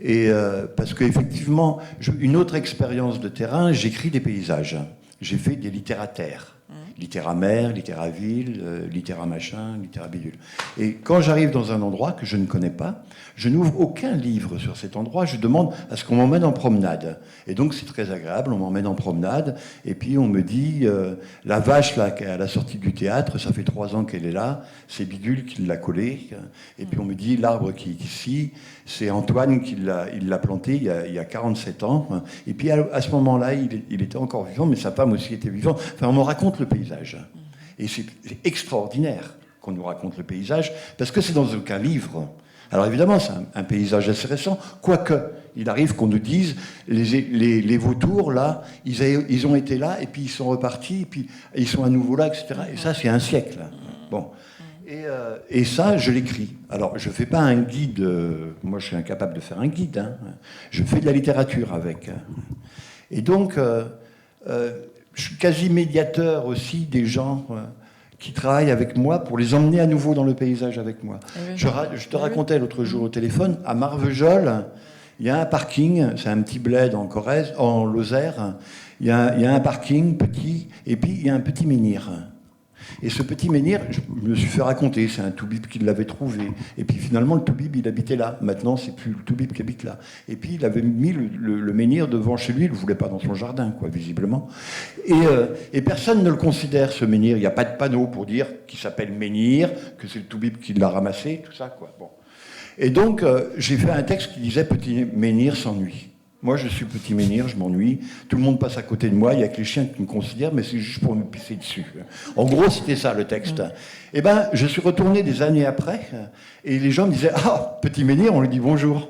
Et parce qu'effectivement, une autre expérience de terrain, j'écris des paysages. J'ai fait des littéraires. Littéramère, littéraville, littéramachin, littérbidule. Et quand j'arrive dans un endroit que je ne connais pas, je n'ouvre aucun livre sur cet endroit, je demande à ce qu'on m'emmène en promenade. Et donc c'est très agréable, on m'emmène en promenade, et puis on me dit, la vache là, à la sortie du théâtre, ça fait 3 ans qu'elle est là, c'est Bidule qui l'a collée, et puis on me dit, l'arbre qui est ici, c'est Antoine qui l'a planté il y a 47 ans, et puis à ce moment-là, il était encore vivant, mais sa femme aussi était vivante. Enfin, on me raconte le paysage. Et c'est extraordinaire qu'on nous raconte le paysage, parce que c'est dans aucun livre. Alors évidemment, c'est un paysage assez récent, quoique il arrive qu'on nous dise, les vautours, là, ils ont été là, et puis ils sont repartis, et puis ils sont à nouveau là, etc. Et ça, c'est un siècle. Bon. Et ça, je l'écris. Alors, je ne fais pas un guide, moi je suis incapable de faire un guide, hein. Je fais de la littérature avec. Et donc, je suis quasi médiateur aussi des gens qui travaillent avec moi pour les emmener à nouveau dans le paysage avec moi. Je te racontais l'autre jour au téléphone, à Marvejols, il y a un parking, c'est un petit bled en Corrèze, en Lozère, il y a un parking petit, et puis il y a un petit menhir. Et ce petit menhir, je me suis fait raconter, c'est un toubib qui l'avait trouvé. Et puis finalement, le toubib, il habitait là. Maintenant, c'est plus le toubib qui habite là. Et puis il avait mis le menhir devant chez lui, il ne le voulait pas dans son jardin, quoi, visiblement. Et personne ne le considère, ce menhir. Il n'y a pas de panneau pour dire qu'il s'appelle menhir, que c'est le toubib qui l'a ramassé, tout ça, quoi. Bon. Et donc, j'ai fait un texte qui disait « Petit menhir s'ennuie ». Moi, je suis petit menhir, je m'ennuie. Tout le monde passe à côté de moi. Il n'y a que les chiens qui me considèrent, mais c'est juste pour me pisser dessus. En gros, c'était ça, le texte. Eh bien, je suis retourné des années après, et les gens me disaient « Ah, petit menhir, on lui dit bonjour. »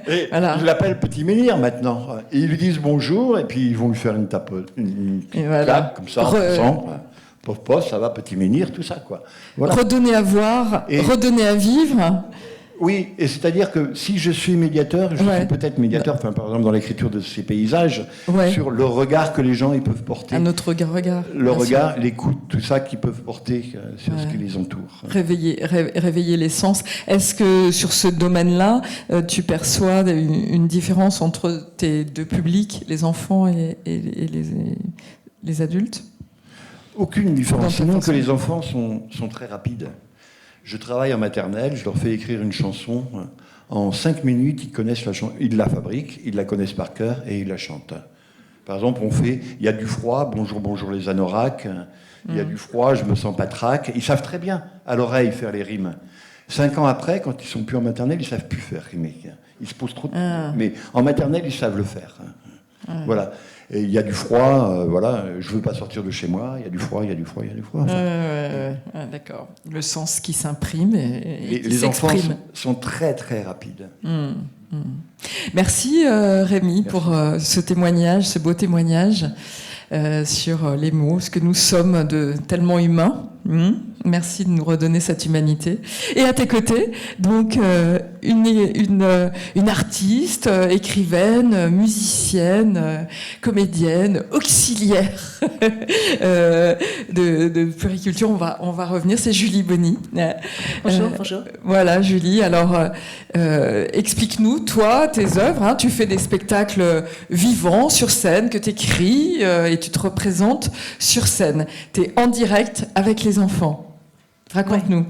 Et voilà. Je l'appelle petit menhir, maintenant. Et ils lui disent bonjour, et puis ils vont lui faire une tape, une claque, comme ça, ensemble. Pof, ça va, petit menhir, tout ça, quoi. Voilà. Redonner à voir, redonner à vivre. Oui, et c'est-à-dire que si je suis médiateur, je suis peut-être médiateur, enfin, par exemple dans l'écriture de ces paysages, sur le regard que les gens ils peuvent porter. Un autre regard. Le regard, l'écoute, tout ça qu'ils peuvent porter sur ce qui les entoure. Réveiller les sens. Est-ce que sur ce domaine-là, tu perçois une différence entre tes deux publics, les enfants et les adultes ? Aucune différence, sinon que les enfants sont très rapides. Je travaille en maternelle, je leur fais écrire une chanson. En 5 minutes, ils connaissent la chanson, ils la fabriquent, ils la connaissent par cœur et ils la chantent. Par exemple, il y a du froid, bonjour les anoraks, il y a du froid, je me sens patraque. Ils savent très bien à l'oreille faire les rimes. 5 ans après, quand ils sont plus en maternelle, ils savent plus faire rimer. Ils se posent trop de... Mais en maternelle, ils savent le faire. Voilà. Et il y a du froid, voilà, je veux pas sortir de chez moi, il y a du froid. D'accord. Le sens qui s'imprime et qui les enfants s'exprime. sont très très rapides. Merci Rémi pour ce témoignage, ce beau témoignage sur les mots, ce que nous sommes de tellement humains. Merci de nous redonner cette humanité. Et à tes côtés, donc une artiste, écrivaine, musicienne, comédienne, auxiliaire de puériculture. On va revenir. C'est Julie Bonny. Bonjour. Voilà, Julie. Alors, explique-nous, toi, tes œuvres. Hein, tu fais des spectacles vivants sur scène que tu écris et tu te représentes sur scène. Tu es en direct avec les enfants. Raconte-nous. Ouais.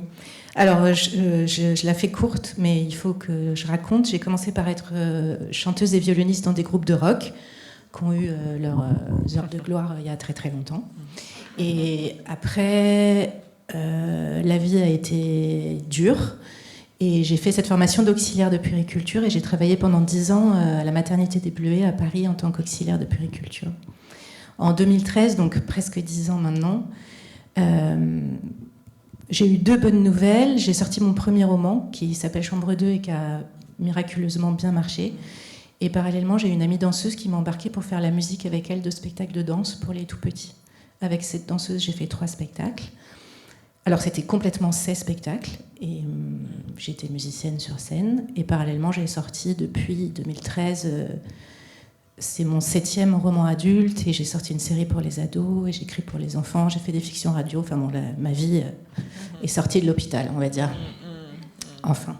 Alors, je la fais courte, mais il faut que je raconte. J'ai commencé par être chanteuse et violoniste dans des groupes de rock qui ont eu leurs heures de gloire il y a très très longtemps. Et après, la vie a été dure et j'ai fait cette formation d'auxiliaire de puériculture et j'ai travaillé pendant 10 ans à la maternité des Bleuets à Paris en tant qu'auxiliaire de puériculture. En 2013, donc presque 10 ans maintenant, j'ai eu 2 bonnes nouvelles. J'ai sorti mon premier roman qui s'appelle Chambre 2 et qui a miraculeusement bien marché. Et parallèlement, j'ai une amie danseuse qui m'a embarquée pour faire la musique avec elle de spectacles de danse pour les tout petits. Avec cette danseuse, j'ai fait 3 spectacles. Alors c'était complètement 16 spectacles et j'étais musicienne sur scène. Et parallèlement, j'ai sorti depuis 2013... c'est mon 7e roman adulte et j'ai sorti une série pour les ados et j'écris pour les enfants, j'ai fait des fictions radio, enfin bon, ma vie est sortie de l'hôpital, on va dire. Enfin.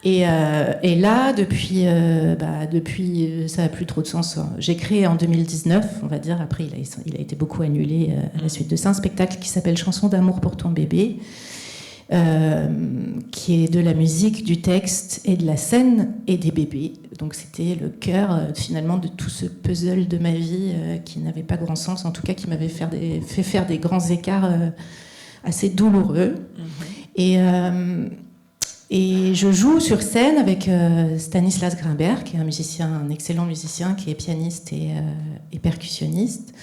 Et là, depuis, ça n'a plus trop de sens. J'ai créé en 2019, on va dire, après il a été beaucoup annulé à la suite de ça, un spectacle qui s'appelle Chanson d'amour pour ton bébé, qui est de la musique, du texte et de la scène et des bébés. Donc c'était le cœur finalement de tout ce puzzle de ma vie qui n'avait pas grand sens, en tout cas qui m'avait fait faire des grands écarts assez douloureux. Et je joue sur scène avec Stanislas Grimbert, qui est un excellent musicien, qui est pianiste et percussionniste.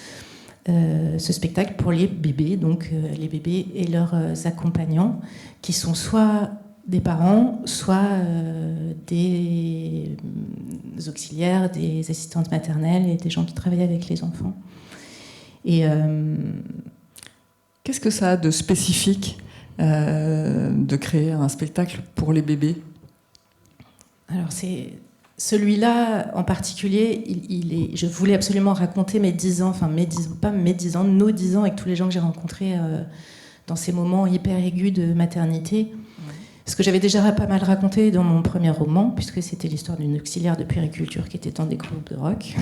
ce spectacle pour les bébés, donc les bébés et leurs accompagnants, qui sont soit des parents, soit des auxiliaires, des assistantes maternelles et des gens qui travaillent avec les enfants. Et qu'est-ce que ça a de spécifique de créer un spectacle pour les bébés? Alors celui-là en particulier, je voulais absolument raconter mes 10 ans, enfin pas mes 10 ans, nos 10 ans avec tous les gens que j'ai rencontrés dans ces moments hyper aigus de maternité. Ce que j'avais déjà pas mal raconté dans mon premier roman, puisque c'était l'histoire d'une auxiliaire de puériculture qui était dans des groupes de rock.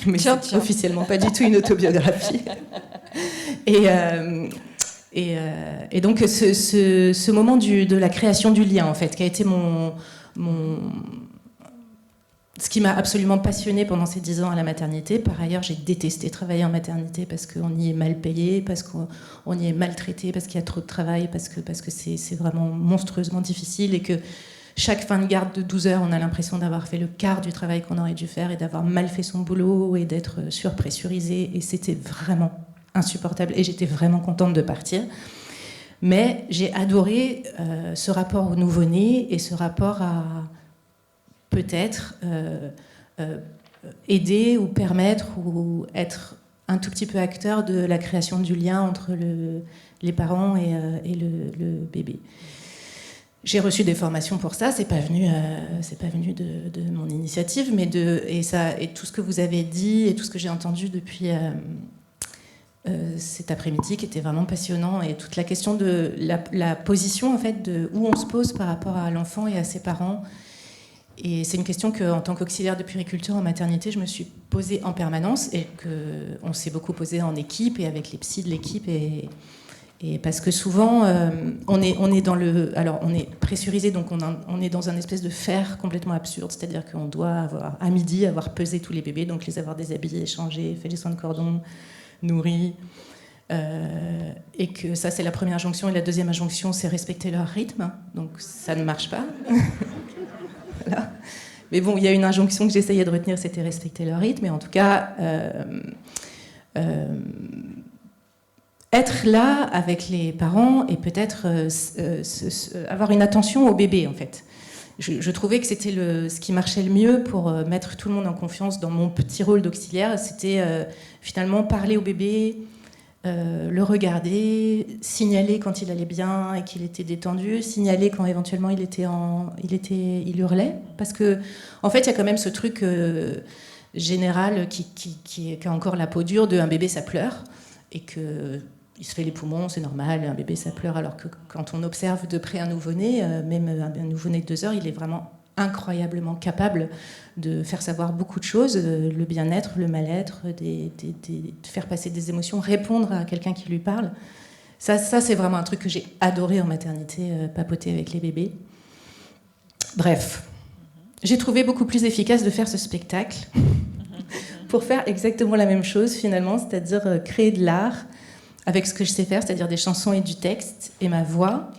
Mais c'est officiellement pas du tout une autobiographie. Et donc ce moment de la création du lien, en fait, qui a été ce qui m'a absolument passionnée pendant ces 10 ans à la maternité. Par ailleurs, j'ai détesté travailler en maternité parce qu'on y est mal payé, parce qu'on y est maltraité, parce qu'il y a trop de travail, parce que c'est vraiment monstrueusement difficile et que chaque fin de garde de 12 heures, on a l'impression d'avoir fait le quart du travail qu'on aurait dû faire et d'avoir mal fait son boulot et d'être surpressurisé. Et c'était vraiment insupportable et j'étais vraiment contente de partir. Mais j'ai adoré ce rapport au nouveau-né et ce rapport à peut-être aider ou permettre ou être un tout petit peu acteur de la création du lien entre les parents et le bébé. J'ai reçu des formations pour ça, c'est pas venu de mon initiative, mais et tout ce que vous avez dit et tout ce que j'ai entendu depuis cet après-midi qui était vraiment passionnant, et toute la question de la position en fait de où on se pose par rapport à l'enfant et à ses parents. Et c'est une question que, en tant qu'auxiliaire de puériculture en maternité, je me suis posée en permanence et qu'on s'est beaucoup posé en équipe et avec les psys de l'équipe. Et parce que souvent, on est pressurisé, donc on est dans un espèce de faire complètement absurde. C'est-à-dire qu'on doit à midi avoir pesé tous les bébés, donc les avoir déshabillés, échangés, fait les soins de cordon, nourris. Et que ça, c'est la première injonction. Et la deuxième injonction, c'est respecter leur rythme. Donc ça ne marche pas. Voilà. Mais bon, il y a une injonction que j'essayais de retenir, c'était respecter leur rythme. Et en tout cas, être là avec les parents et peut-être avoir une attention au bébé, en fait. Je trouvais que c'était ce qui marchait le mieux pour mettre tout le monde en confiance dans mon petit rôle d'auxiliaire. C'était finalement parler au bébé, le regarder, signaler quand il allait bien et qu'il était détendu, signaler quand éventuellement il hurlait, parce que en fait il y a quand même ce truc général qui a encore la peau dure de un bébé ça pleure et que il se fait les poumons, c'est normal, un bébé ça pleure, alors que quand on observe de près un nouveau-né, même un nouveau-né de 2 heures, il est vraiment incroyablement capable de faire savoir beaucoup de choses, le bien-être, le mal-être, de faire passer des émotions, répondre à quelqu'un qui lui parle. Ça c'est vraiment un truc que j'ai adoré en maternité, papoter avec les bébés. Bref, j'ai trouvé beaucoup plus efficace de faire ce spectacle pour faire exactement la même chose finalement, c'est-à-dire créer de l'art avec ce que je sais faire, c'est-à-dire des chansons et du texte, et ma voix,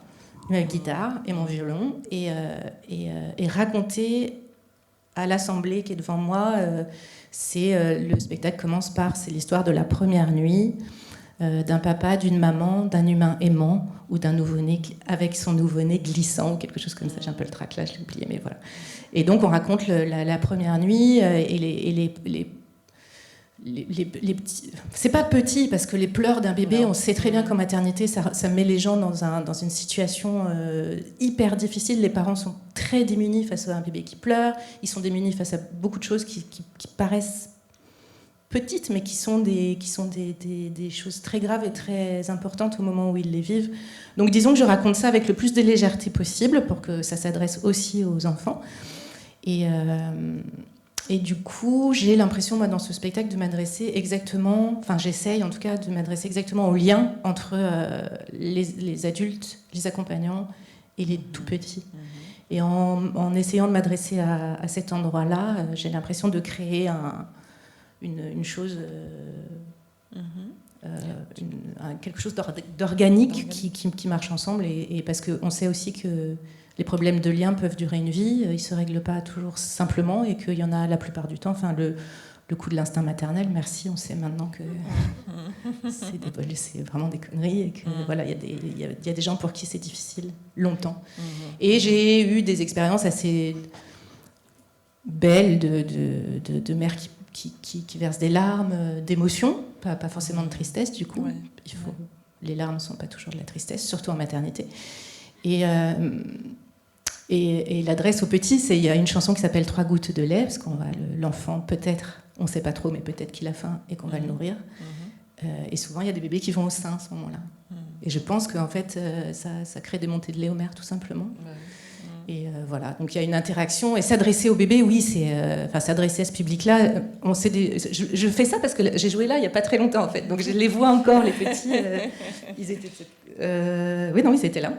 ma guitare et mon violon, et raconter à l'assemblée qui est devant moi. Le spectacle commence c'est l'histoire de la première nuit d'un papa, d'une maman, d'un humain aimant ou d'un nouveau-né avec son nouveau-né glissant ou quelque chose comme ça. J'ai un peu le trac là, je l'ai oublié, mais voilà. Et donc on raconte la première nuit et les petits. C'est pas petit parce que les pleurs d'un bébé, on sait très bien qu'en maternité, ça met les gens dans une situation hyper difficile. Les parents sont très démunis face à un bébé qui pleure. Ils sont démunis face à beaucoup de choses qui paraissent petites, mais qui sont des choses très graves et très importantes au moment où ils les vivent. Donc disons que je raconte ça avec le plus de légèreté possible pour que ça s'adresse aussi aux enfants. Et du coup, j'ai l'impression, moi, dans ce spectacle, de m'adresser exactement, enfin, j'essaye en tout cas de m'adresser exactement au lien entre les adultes, les accompagnants et les tout petits. Et en essayant de m'adresser à cet endroit-là, j'ai l'impression de créer une chose, quelque chose d'organique qui marche ensemble. Et parce qu'on sait aussi que les problèmes de lien peuvent durer une vie, ils ne se règlent pas toujours simplement et qu'il y en a la plupart du temps. Enfin, le coup de l'instinct maternel, merci, on sait maintenant que c'est vraiment des conneries et que voilà, il y a des gens pour qui c'est difficile longtemps. Et j'ai eu des expériences assez belles de mères qui versent des larmes d'émotion, pas forcément de tristesse du coup. Les larmes ne sont pas toujours de la tristesse, surtout en maternité. Et l'adresse aux petits, il y a une chanson qui s'appelle 3 gouttes de lait, parce qu'on va l'enfant peut-être, on ne sait pas trop, mais peut-être qu'il a faim et qu'on va le nourrir. Et souvent, il y a des bébés qui vont au sein à ce moment-là. Et je pense qu'en fait, ça crée des montées de lait aux mères, tout simplement. Et voilà, donc il y a une interaction. Et s'adresser au bébé, oui, s'adresser à ce public-là. Je fais ça parce que j'ai joué là il n'y a pas très longtemps, en fait. Donc je les vois encore, les petits. Ils étaient là.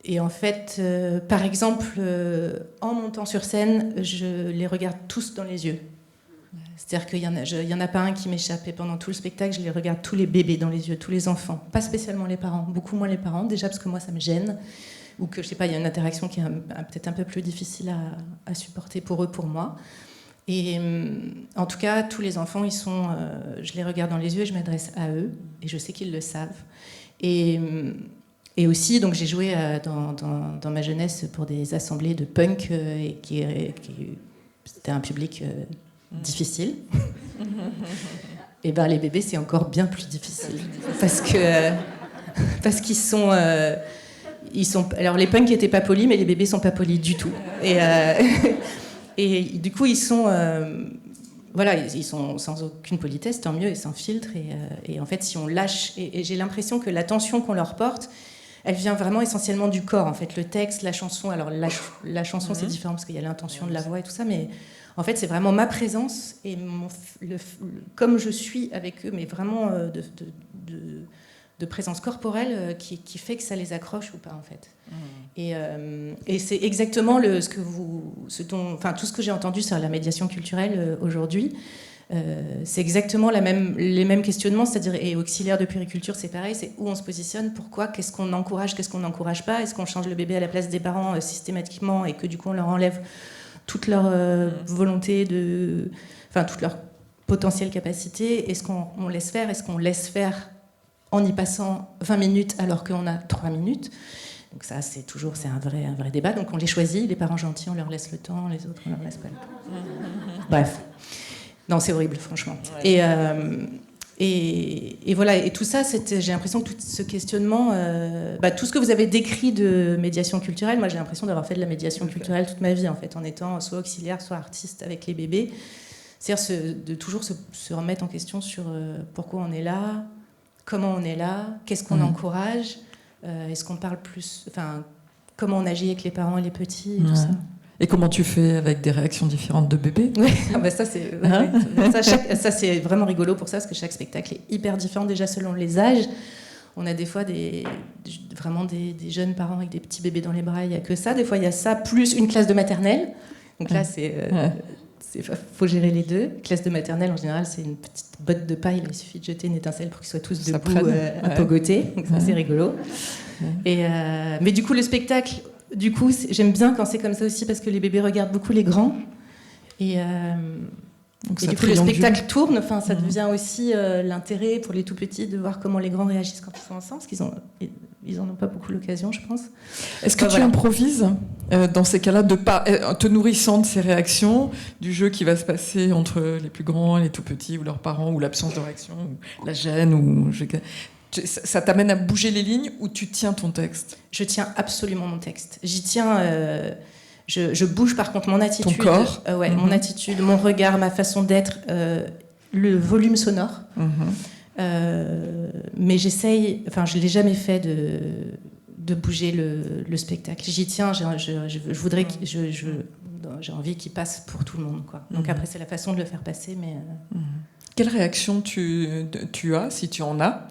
Et en fait, par exemple, en montant sur scène, je les regarde tous dans les yeux. C'est-à-dire qu'il y en a pas un qui m'échappe. Et pendant tout le spectacle, je les regarde tous les bébés dans les yeux, tous les enfants. Pas spécialement les parents, beaucoup moins les parents, déjà parce que moi, ça me gêne. Ou que, je sais pas, il y a une interaction qui est peut-être un peu plus difficile à supporter pour eux, pour moi. Et en tout cas, tous les enfants, je les regarde dans les yeux et je m'adresse à eux. Et je sais qu'ils le savent. Et aussi, donc, j'ai joué dans ma jeunesse pour des assemblées de punk, et c'était un public difficile. Et ben les bébés, c'est encore bien plus difficile. Parce qu'ils sont... alors, les punks n'étaient pas polis, mais les bébés ne sont pas polis du tout. Et du coup, ils sont sans aucune politesse, tant mieux, et sans filtre. Et en fait, si on lâche... Et j'ai l'impression que l'attention qu'on leur porte, elle vient vraiment essentiellement du corps, en fait. Le texte, la chanson... Alors, la chanson, c'est différent, parce qu'il y a l'intention de la voix et tout ça, mais en fait, c'est vraiment ma présence et comme je suis avec eux, mais vraiment de présence corporelle qui fait que ça les accroche ou pas, en fait. Et c'est exactement tout ce que j'ai entendu sur la médiation culturelle aujourd'hui. C'est exactement les mêmes questionnements, c'est-à-dire, et auxiliaire de puériculture, c'est pareil, c'est où on se positionne, pourquoi, qu'est-ce qu'on encourage, qu'est-ce qu'on n'encourage pas, est-ce qu'on change le bébé à la place des parents systématiquement et que du coup on leur enlève toute leur volonté toute leur potentielle capacité, est-ce qu'on laisse faire, est-ce qu'on laisse faire en y passant 20 minutes alors qu'on a 3 minutes. Donc ça, c'est un vrai débat. Donc on les choisit, les parents gentils, on leur laisse le temps, les autres, on leur laisse pas le temps. Bref. Non, c'est horrible, franchement. Ouais. Et voilà, et tout ça, j'ai l'impression que tout ce questionnement, tout ce que vous avez décrit de médiation culturelle, moi j'ai l'impression d'avoir fait de la médiation culturelle toute ma vie, en fait, en étant soit auxiliaire, soit artiste avec les bébés. C'est-à-dire de toujours se remettre en question sur pourquoi on est là, comment on est là, qu'est-ce qu'on encourage, est-ce qu'on parle plus, comment on agit avec les parents et les petits, et tout ça. Et comment tu fais avec des réactions différentes de bébés ? Oui, ça c'est vraiment rigolo pour ça, parce que chaque spectacle est hyper différent déjà selon les âges. On a des fois vraiment des jeunes parents avec des petits bébés dans les bras, il n'y a que ça. Des fois il y a ça, plus une classe de maternelle. Donc là faut gérer les deux. Classe de maternelle, en général, c'est une petite botte de paille. Il suffit de jeter une étincelle pour qu'ils soient tous debout à pogoter. Donc ça, c'est rigolo. Mais du coup, le spectacle... Du coup, j'aime bien quand c'est comme ça aussi, parce que les bébés regardent beaucoup les grands. Et du coup, le spectacle tourne. Enfin, ça devient aussi l'intérêt pour les tout-petits de voir comment les grands réagissent quand ils sont ensemble, parce qu'ils n'en ont pas beaucoup l'occasion, je pense. Est-ce que tu improvises dans ces cas-là, te nourrissant de ces réactions, du jeu qui va se passer entre les plus grands et les tout-petits, ou leurs parents, ou l'absence de réaction, ou la gêne, ça t'amène à bouger les lignes, ou tu tiens ton texte ? Je tiens absolument mon texte. J'y tiens. Je bouge par contre mon attitude. Ton corps. Mon attitude, mon regard, ma façon d'être, le volume sonore. Mais j'essaye. Enfin, je l'ai jamais fait de bouger le spectacle. J'y tiens. Je voudrais. J'ai envie qu'il passe pour tout le monde, quoi. Donc après, c'est la façon de le faire passer, mais. Quelle réaction tu as, si tu en as ?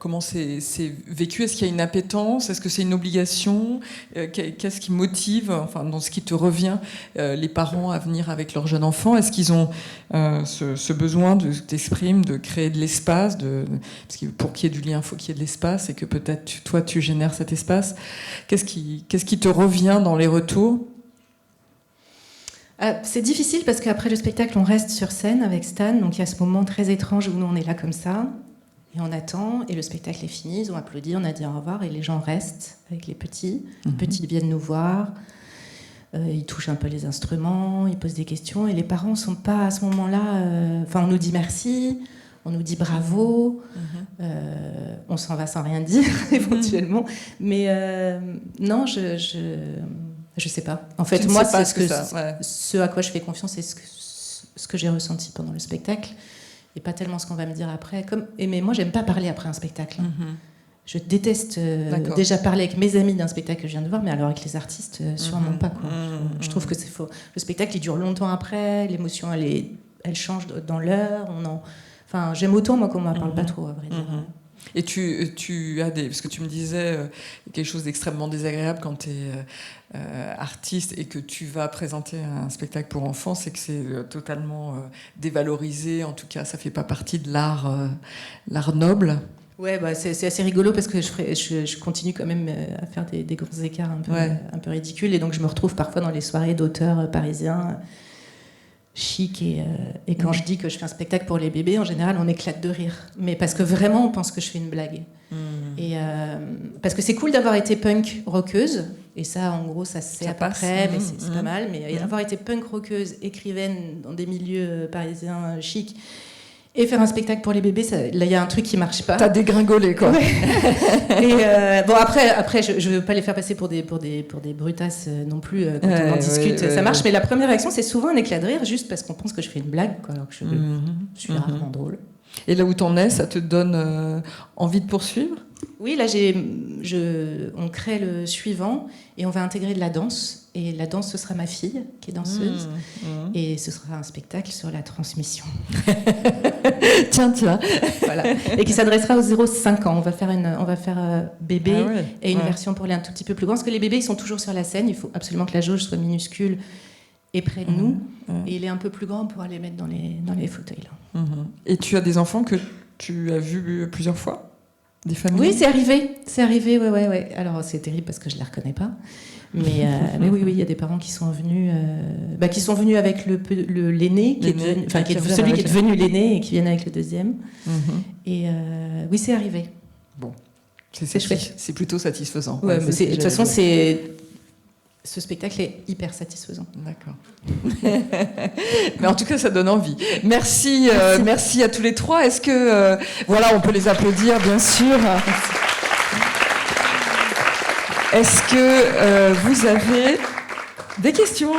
Comment c'est vécu ? Est-ce qu'il y a une appétence ? Est-ce que c'est une obligation ? Qu'est-ce qui motive, dans ce qui te revient, les parents à venir avec leur jeune enfant ? Est-ce qu'ils ont ce besoin d'exprimer, de créer de l'espace, parce que pour qu'il y ait du lien, il faut qu'il y ait de l'espace, et que peut-être toi tu génères cet espace. Qu'est-ce qui te revient dans les retours ? C'est difficile parce qu'après le spectacle, on reste sur scène avec Stan. Donc il y a ce moment très étrange où nous, on est là comme ça. Et on attend. Et le spectacle est fini. Ils ont applaudi, on a dit au revoir. Et les gens restent avec les petits. Les petits viennent nous voir. Ils touchent un peu les instruments. Ils posent des questions. Et les parents ne sont pas à ce moment-là... Enfin, on nous dit merci. On nous dit bravo. On s'en va sans rien dire, éventuellement. Mais non, je sais pas. En fait, moi, c'est ce à quoi je fais confiance, c'est ce que j'ai ressenti pendant le spectacle, et pas tellement ce qu'on va me dire après. Mais moi, j'aime pas parler après un spectacle. Je déteste déjà parler avec mes amis d'un spectacle que je viens de voir, mais alors avec les artistes, sûrement pas. Quoi. Je trouve que c'est faux. Le spectacle, il dure longtemps après, l'émotion, elle change dans l'heure. Enfin, j'aime autant, moi, qu'on ne m'en parle pas trop, à vrai dire. Et tu as parce que tu me disais quelque chose d'extrêmement désagréable quand tu es artiste et que tu vas présenter un spectacle pour enfants, c'est que c'est totalement dévalorisé. En tout cas, ça fait pas partie de l'art noble. Ouais, c'est assez rigolo parce que je continue quand même à faire des gros écarts un peu ridicules, et donc je me retrouve parfois dans les soirées d'auteurs parisiens chic, et quand je dis que je fais un spectacle pour les bébés, en général on éclate de rire, mais parce que vraiment on pense que je fais une blague. Et parce que c'est cool d'avoir été punk rockeuse, et ça en gros ça se sait à peu près, mais c'est pas mal, mais avoir été punk rockeuse, écrivaine dans des milieux parisiens chics, et faire un spectacle pour les bébés, là il y a un truc qui marche pas. T'as dégringolé quoi. Ouais. Et bon après je veux pas les faire passer pour des brutasses non plus quand on en discute, ça marche. Mais la première réaction c'est souvent un éclat de rire juste parce qu'on pense que je fais une blague, quoi, alors que je suis rarement drôle. Et là où t'en es, ça te donne envie de poursuivre ? Oui, là on crée le suivant et on va intégrer de la danse. Et la danse, ce sera ma fille qui est danseuse. Et ce sera un spectacle sur la transmission. Tiens. Voilà. Et qui s'adressera aux 0-5 ans. On va faire bébé et une version pour les un tout petit peu plus grands. Parce que les bébés, ils sont toujours sur la scène. Il faut absolument que la jauge soit minuscule et près de nous. Et il est un peu plus grand pour aller mettre dans les fauteuils. Là. Et tu as des enfants que tu as vus plusieurs fois ? Des familles ? Oui, c'est arrivé, ouais. Alors, c'est terrible parce que je ne les reconnais pas. Mais oui, il y a des parents qui sont venus avec l'aîné, celui qui est devenu l'aîné et qui viennent avec le deuxième. Et oui, c'est arrivé. Bon, c'est chouette. C'est plutôt satisfaisant. Ouais, mais de toute façon, ce spectacle est hyper satisfaisant. D'accord. Mais en tout cas, ça donne envie. Merci à tous les trois. Est-ce que on peut les applaudir, bien sûr. Est-ce que vous avez des questions ?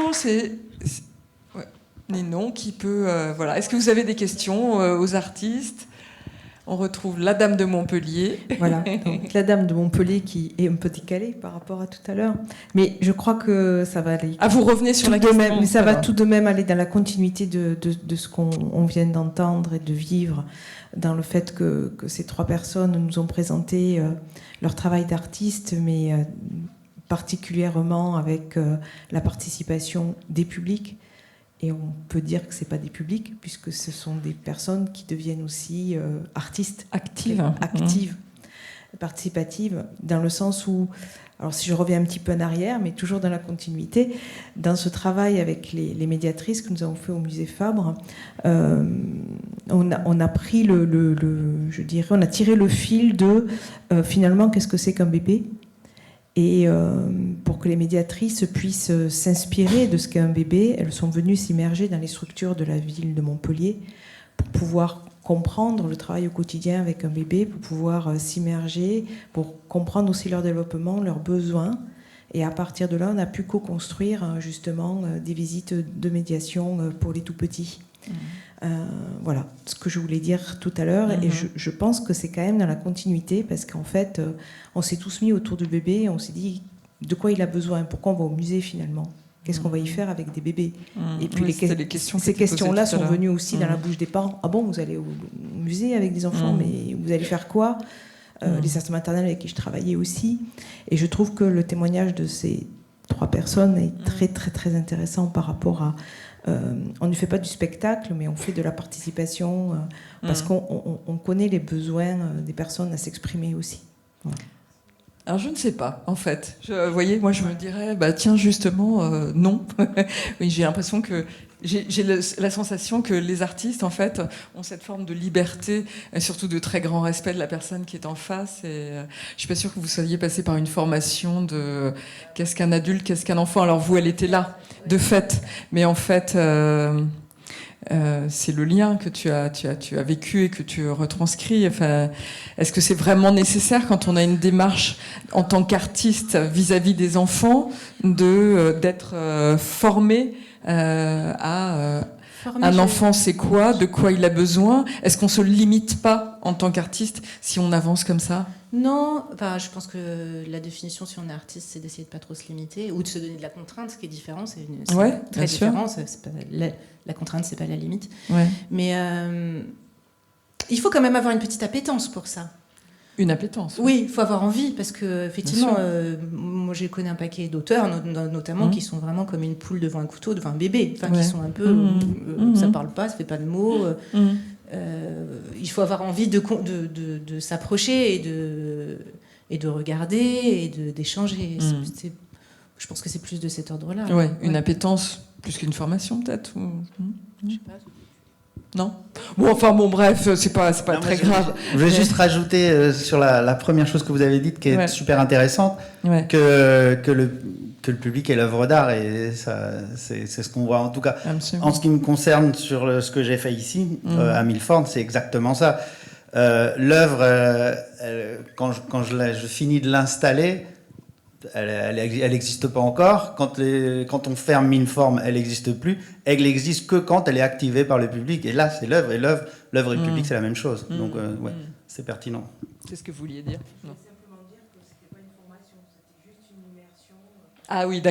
Ninon qui peut... Est-ce que vous avez des questions aux artistes ? On retrouve la Dame de Montpellier. Voilà, donc la Dame de Montpellier qui est un peu décalée par rapport à tout à l'heure. Mais je crois que ça va aller... vous revenez sur la question. Mais ça va tout de même aller dans la continuité de ce qu'on vient d'entendre et de vivre, dans le fait que ces trois personnes nous ont présenté leur travail d'artiste, mais particulièrement avec la participation des publics. Et on peut dire que ce n'est pas des publics, puisque ce sont des personnes qui deviennent aussi artistes. Actives, participatives, dans le sens où, alors si je reviens un petit peu en arrière, mais toujours dans la continuité, dans ce travail avec les médiatrices que nous avons fait au musée Fabre, on a pris on a tiré le fil de finalement qu'est-ce que c'est qu'un bébé, et pour que les médiatrices puissent s'inspirer de ce qu'est un bébé, elles sont venues s'immerger dans les structures de la ville de Montpellier pour pouvoir comprendre le travail au quotidien avec un bébé, pour pouvoir s'immerger, pour comprendre aussi leur développement, leurs besoins. Et à partir de là, on a pu co-construire justement des visites de médiation pour les tout-petits. Voilà ce que je voulais dire tout à l'heure. Et je pense que c'est quand même dans la continuité, parce qu'en fait, on s'est tous mis autour du bébé et on s'est dit de quoi il a besoin, pourquoi on va au musée finalement, qu'est-ce qu'on va y faire avec des bébés. Et puis ces questions-là sont venues aussi dans la bouche des parents. Ah bon, vous allez au musée avec des enfants, mais vous allez faire quoi? Les assistants maternels avec qui je travaillais aussi. Et je trouve que le témoignage de ces trois personnes est très très très intéressant par rapport à... on ne fait pas du spectacle, mais on fait de la participation parce qu'on connaît les besoins des personnes à s'exprimer aussi. Voilà. Alors je ne sais pas, en fait. Vous voyez, moi je me dirais, tiens, justement, non. Oui, j'ai l'impression que j'ai la sensation que les artistes, en fait, ont cette forme de liberté, et surtout de très grand respect de la personne qui est en face. Et je suis pas sûre que vous soyez passé par une formation de qu'est-ce qu'un adulte, qu'est-ce qu'un enfant. Alors vous, elle était là, de fait, mais en fait. C'est le lien que tu as vécu et que tu retranscris. Enfin, est-ce que c'est vraiment nécessaire quand on a une démarche en tant qu'artiste vis-à-vis des enfants d'être formé à un enfant c'est quoi, de quoi il a besoin? Est-ce qu'on se limite pas en tant qu'artiste si on avance comme ça? Non, je pense que la définition, si on est artiste, c'est d'essayer de pas trop se limiter ou de se donner de la contrainte, ce qui est différent. C'est très différent. C'est pas la contrainte, c'est pas la limite. Ouais. Mais il faut quand même avoir une petite appétence pour ça. Une appétence. Oui, il faut avoir envie, parce que effectivement, moi j'ai connu un paquet d'auteurs, notamment, qui sont vraiment comme une poule devant un couteau, devant un bébé, qui sont un peu, ça parle pas, ça fait pas de mots. Il faut avoir envie de s'approcher et de regarder et d'échanger. Je pense que c'est plus de cet ordre-là. Ouais, une appétence plus qu'une formation peut-être. Je sais pas. Non. Bref, c'est pas très grave. Je vais juste rajouter sur la première chose que vous avez dite, qui est super intéressante, que le public est l'œuvre d'art, et ça, c'est ce qu'on voit. En tout cas, absolument. En ce qui me concerne sur ce que j'ai fait ici, à Milford, c'est exactement ça. L'œuvre, quand je finis de l'installer, elle n'existe pas encore. Quand on ferme Milford, elle n'existe plus. Elle n'existe que quand elle est activée par le public. Et là, c'est l'œuvre. Et l'œuvre et le public, c'est la même chose. Donc, c'est pertinent. C'est ce que vous vouliez dire. Non. Simplement dire que ce n'était pas une formation, c'était juste une immersion. Ah oui,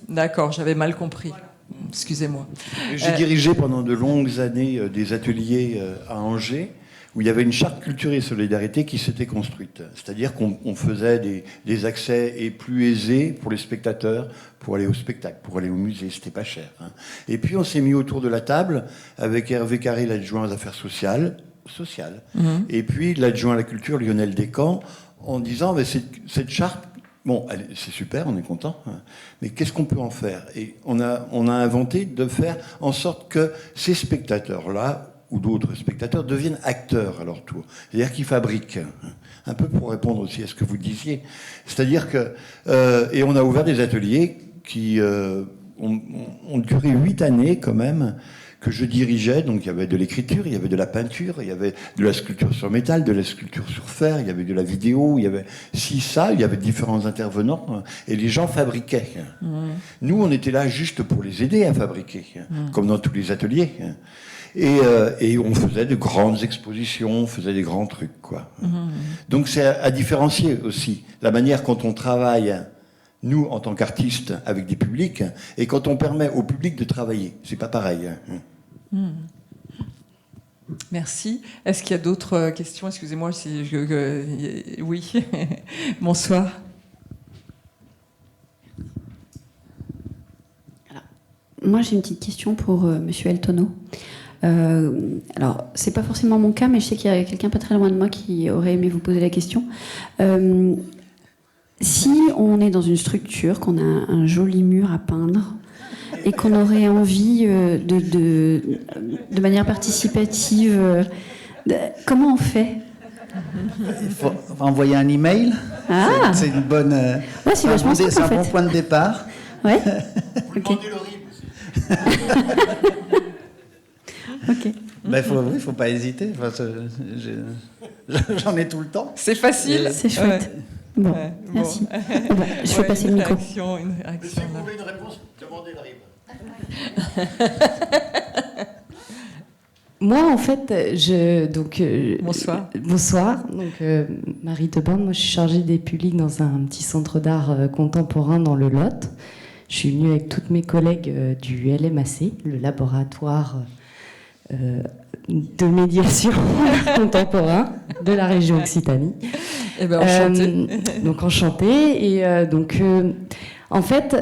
d'accord, j'avais mal compris. Voilà. Excusez-moi. J'ai dirigé pendant de longues années des ateliers à Angers, où il y avait une charte culture et solidarité qui s'était construite. C'est-à-dire qu'on faisait des accès et plus aisés pour les spectateurs, pour aller au spectacle, pour aller au musée, c'était pas cher. Hein. Et puis on s'est mis autour de la table avec Hervé Carré, l'adjoint aux affaires sociales, et puis l'adjoint à la culture, Lionel Descamps, en disant mais cette charte, bon, c'est super, on est content, hein, mais qu'est-ce qu'on peut en faire? Et on a inventé de faire en sorte que ces spectateurs-là, ou d'autres spectateurs, deviennent acteurs à leur tour. C'est-à-dire qu'ils fabriquent. Un peu pour répondre aussi à ce que vous disiez. C'est-à-dire que... et on a ouvert des ateliers qui ont duré 8 années quand même, que je dirigeais. Donc il y avait de l'écriture, il y avait de la peinture, il y avait de la sculpture sur métal, de la sculpture sur fer, il y avait de la vidéo, il y avait il y avait différents intervenants, et les gens fabriquaient. Nous, on était là juste pour les aider à fabriquer, comme dans tous les ateliers. Et on faisait de grandes expositions, on faisait des grands trucs, quoi. Donc c'est à différencier aussi la manière quand on travaille, nous, en tant qu'artistes, avec des publics, et quand on permet au public de travailler. C'est pas pareil. Merci. Est-ce qu'il y a d'autres questions? Excusez-moi si oui. Bonsoir. Alors, moi, j'ai une petite question pour Monsieur Eltonneau. Alors, c'est pas forcément mon cas, mais je sais qu'il y a quelqu'un pas très loin de moi qui aurait aimé vous poser la question. Si on est dans une structure, qu'on a un joli mur à peindre, et qu'on aurait envie de manière participative, comment on fait? Il faut envoyer un email. Ah. C'est une bonne. Ouais, c'est vachement simple, un en fait. bon point de départ. Ouais. Ok. Ok. Il faut pas hésiter. Enfin, j'en ai tout le temps. C'est facile. C'est chouette. Bon, merci. Bon, je vais passer le micro. Une réaction, Si vous voulez une réponse, demandez la réponse. Moi, en fait, Bonsoir. Bonsoir. Donc, Marie Debande, moi, je suis chargée des publics dans un petit centre d'art contemporain dans le Lot. Je suis venue avec toutes mes collègues du LMAC, le laboratoire de médiation contemporain de la région Occitanie. Eh ben, enchantée. Donc, enchantée. Et en fait,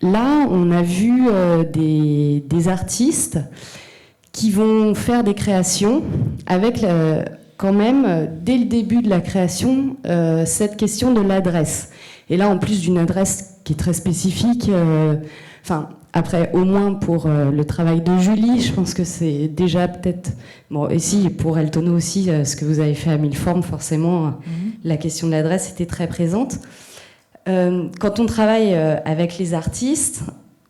là, on a vu des artistes qui vont faire des créations avec quand même, dès le début de la création, cette question de l'adresse. Et là, en plus d'une adresse qui est très spécifique, après, au moins pour le travail de Julie, je pense que c'est déjà peut-être... Bon, et si, pour Eltono aussi, ce que vous avez fait à Mille Formes, forcément, la question de l'adresse était très présente. Quand on travaille avec les artistes,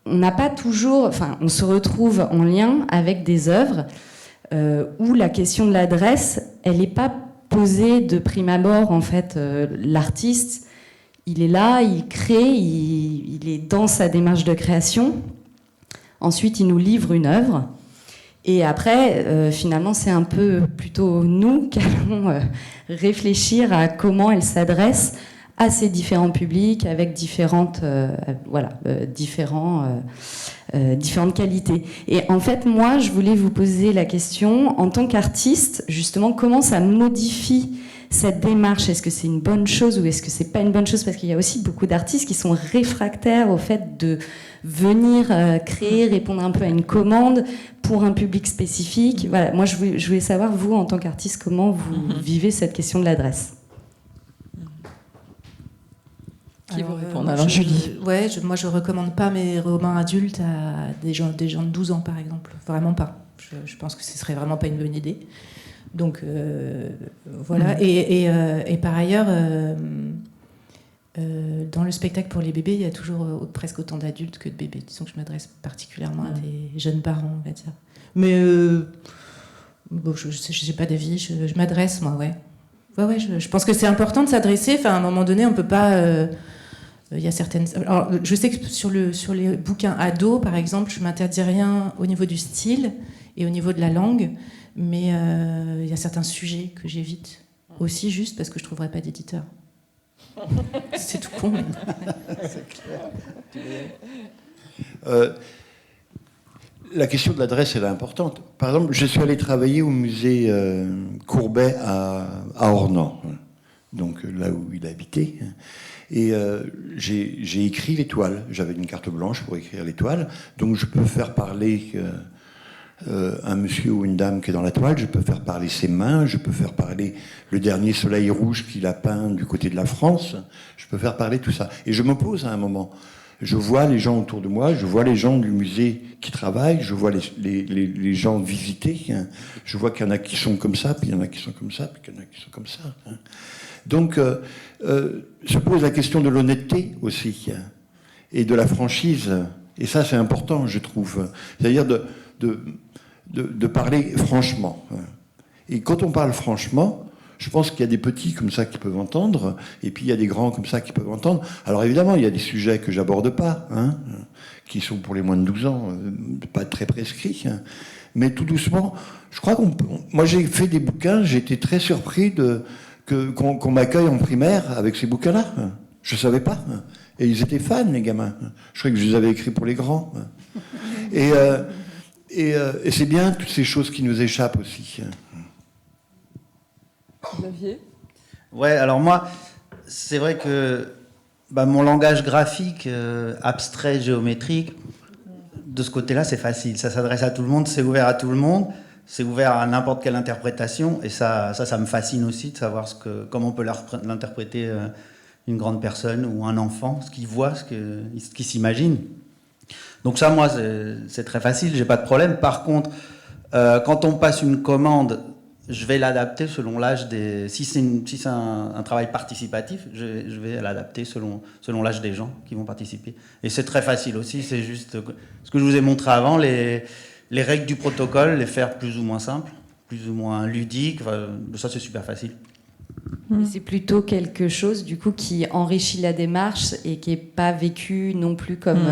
on n'a pas toujours... Enfin, on se retrouve en lien avec des œuvres où la question de l'adresse, elle n'est pas posée de prime abord, en fait. L'artiste, il est là, il crée, il est dans sa démarche de création. Ensuite, il nous livre une œuvre. Et après, finalement, c'est un peu plutôt nous qui allons réfléchir à comment elle s'adresse à ces différents publics, avec différentes qualités. Et en fait, moi, je voulais vous poser la question, en tant qu'artiste, justement, comment ça modifie cette démarche? Est-ce que c'est une bonne chose ou est-ce que c'est pas une bonne chose? Parce qu'il y a aussi beaucoup d'artistes qui sont réfractaires au fait de venir créer, répondre un peu à une commande pour un public spécifique. Voilà, moi, je voulais savoir, vous, en tant qu'artiste, comment vous vivez cette question de l'adresse? Qui vous répond? Alors, Julie. Moi, je recommande pas mes romans adultes à des gens de 12 ans, par exemple. Vraiment pas. Je pense que ce serait vraiment pas une bonne idée. Donc, voilà. Et par ailleurs, dans le spectacle pour les bébés, il y a toujours presque autant d'adultes que de bébés. Disons que je m'adresse particulièrement à des jeunes parents, on va dire. Mais je sais pas d'avis, je m'adresse, moi, ouais. Ouais, je pense que c'est important de s'adresser. Enfin, à un moment donné, on peut pas... Il y a certaines... Alors, je sais que sur les bouquins ados, par exemple, je m'interdis rien au niveau du style et au niveau de la langue, mais il y a certains sujets que j'évite aussi, juste parce que je trouverais pas d'éditeur. C'est tout con. C'est clair. La question de l'adresse, elle est importante. Par exemple, je suis allé travailler au musée Courbet à Ornans, donc là où il habitait. Et j'ai écrit l'étoile. J'avais une carte blanche pour écrire l'étoile. Donc je peux faire parler un monsieur ou une dame qui est dans la toile, je peux faire parler ses mains, je peux faire parler le dernier soleil rouge qu'il a peint du côté de la France, je peux faire parler tout ça. Et je me pose à un moment. Je vois les gens autour de moi, je vois les gens du musée qui travaillent, je vois les gens visiter. Je vois qu'il y en a qui sont comme ça, puis il y en a qui sont comme ça, puis il y en a qui sont comme ça. Donc, se pose la question de l'honnêteté aussi, et de la franchise. Et ça, c'est important, je trouve. C'est-à-dire de parler franchement. Et quand on parle franchement, je pense qu'il y a des petits comme ça qui peuvent entendre, et puis il y a des grands comme ça qui peuvent entendre. Alors évidemment, il y a des sujets que j'aborde pas, qui sont pour les moins de 12 ans, pas très prescrits. Mais tout doucement, je crois moi j'ai fait des bouquins, j'ai été très surpris qu'on m'accueille en primaire avec ces bouquins-là. Je savais pas. Et ils étaient fans, les gamins. Je croyais que je les avais écrits pour les grands. Et c'est bien toutes ces choses qui nous échappent aussi. Xavier ? Ouais, alors moi, c'est vrai que mon langage graphique, abstrait, géométrique, de ce côté-là, c'est facile. Ça s'adresse à tout le monde, c'est ouvert à tout le monde, c'est ouvert à n'importe quelle interprétation. Et ça me fascine aussi de savoir comment on peut l'interpréter une grande personne ou un enfant, ce qu'il voit, ce qu'il s'imagine. Donc ça, moi, c'est très facile, j'ai pas de problème. Par contre, quand on passe une commande, je vais l'adapter selon l'âge des... Si c'est un travail participatif, je vais l'adapter selon l'âge des gens qui vont participer. Et c'est très facile aussi, c'est juste ce que je vous ai montré avant, les règles du protocole, les faire plus ou moins simples, plus ou moins ludiques, ça c'est super facile. Et c'est plutôt quelque chose du coup qui enrichit la démarche et qui n'est pas vécu non plus comme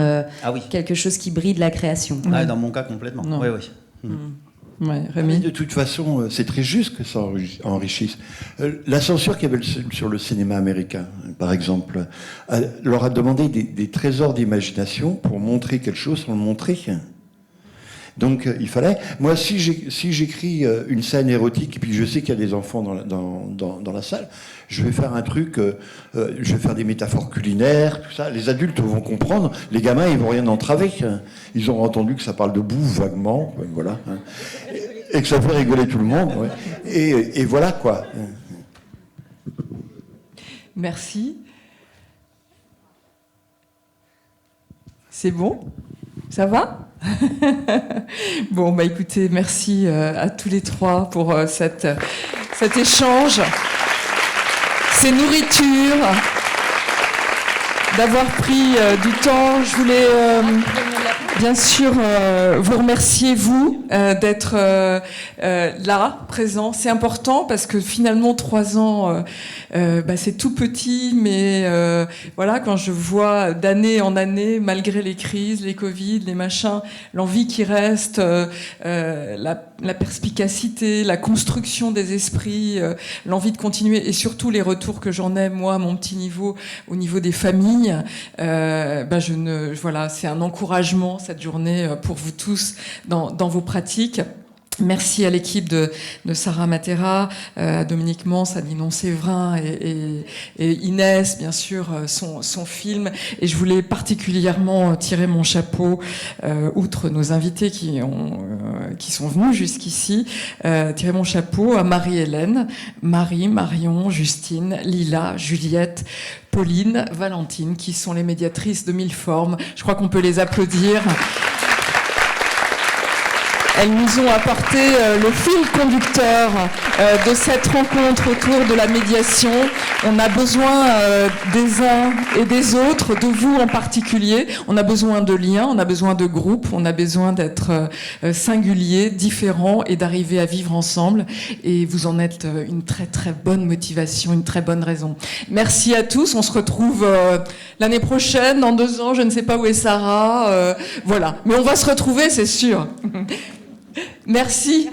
quelque chose qui bride la création. Dans mon cas complètement. Oui. Ouais, Rémi. De toute façon, c'est très juste que ça enrichisse. La censure qu'il y avait sur le cinéma américain, par exemple, leur a demandé des trésors d'imagination pour montrer quelque chose sans le montrer. Donc il fallait... Moi, si j'écris une scène érotique et puis je sais qu'il y a des enfants dans la salle, je vais faire un truc, je vais faire des métaphores culinaires, tout ça. Les adultes vont comprendre, les gamins, ils vont rien entraver. Ils ont entendu que ça parle de bouffe vaguement, voilà. Et que ça fait rigoler tout le monde. Ouais. Et voilà quoi. Merci. C'est bon? Ça va? Bon, bah écoutez, merci à tous les trois pour cet échange, ces nourritures, d'avoir pris du temps. Je voulais bien sûr vous remercier, vous, d'être là, présent. C'est important parce que finalement, 3 ans, c'est tout petit, mais voilà, quand je vois d'année en année, malgré les crises, les Covid, les machins, l'envie qui reste, la perspicacité, la construction des esprits, l'envie de continuer, et surtout les retours que j'en ai, moi, à mon petit niveau, au niveau des familles, voilà, c'est un encouragement, cette journée, pour vous tous dans vos pratiques. Merci à l'équipe de Sarah Matera, à Dominique Mans, à Ninon Séverin et Inès, bien sûr, son film. Et je voulais particulièrement tirer mon chapeau, outre nos invités qui sont venus jusqu'ici, tirer mon chapeau à Marie-Hélène, Marie, Marion, Justine, Lila, Juliette, Pauline, Valentine, qui sont les médiatrices de Mille Formes. Je crois qu'on peut les applaudir. Elles nous ont apporté le fil conducteur de cette rencontre autour de la médiation. On a besoin des uns et des autres, de vous en particulier. On a besoin de liens, on a besoin de groupes, on a besoin d'être singuliers, différents et d'arriver à vivre ensemble. Et vous en êtes une très très bonne motivation, une très bonne raison. Merci à tous. On se retrouve l'année prochaine, dans 2 ans. Je ne sais pas où est Sarah. Voilà. Mais on va se retrouver, c'est sûr. Merci.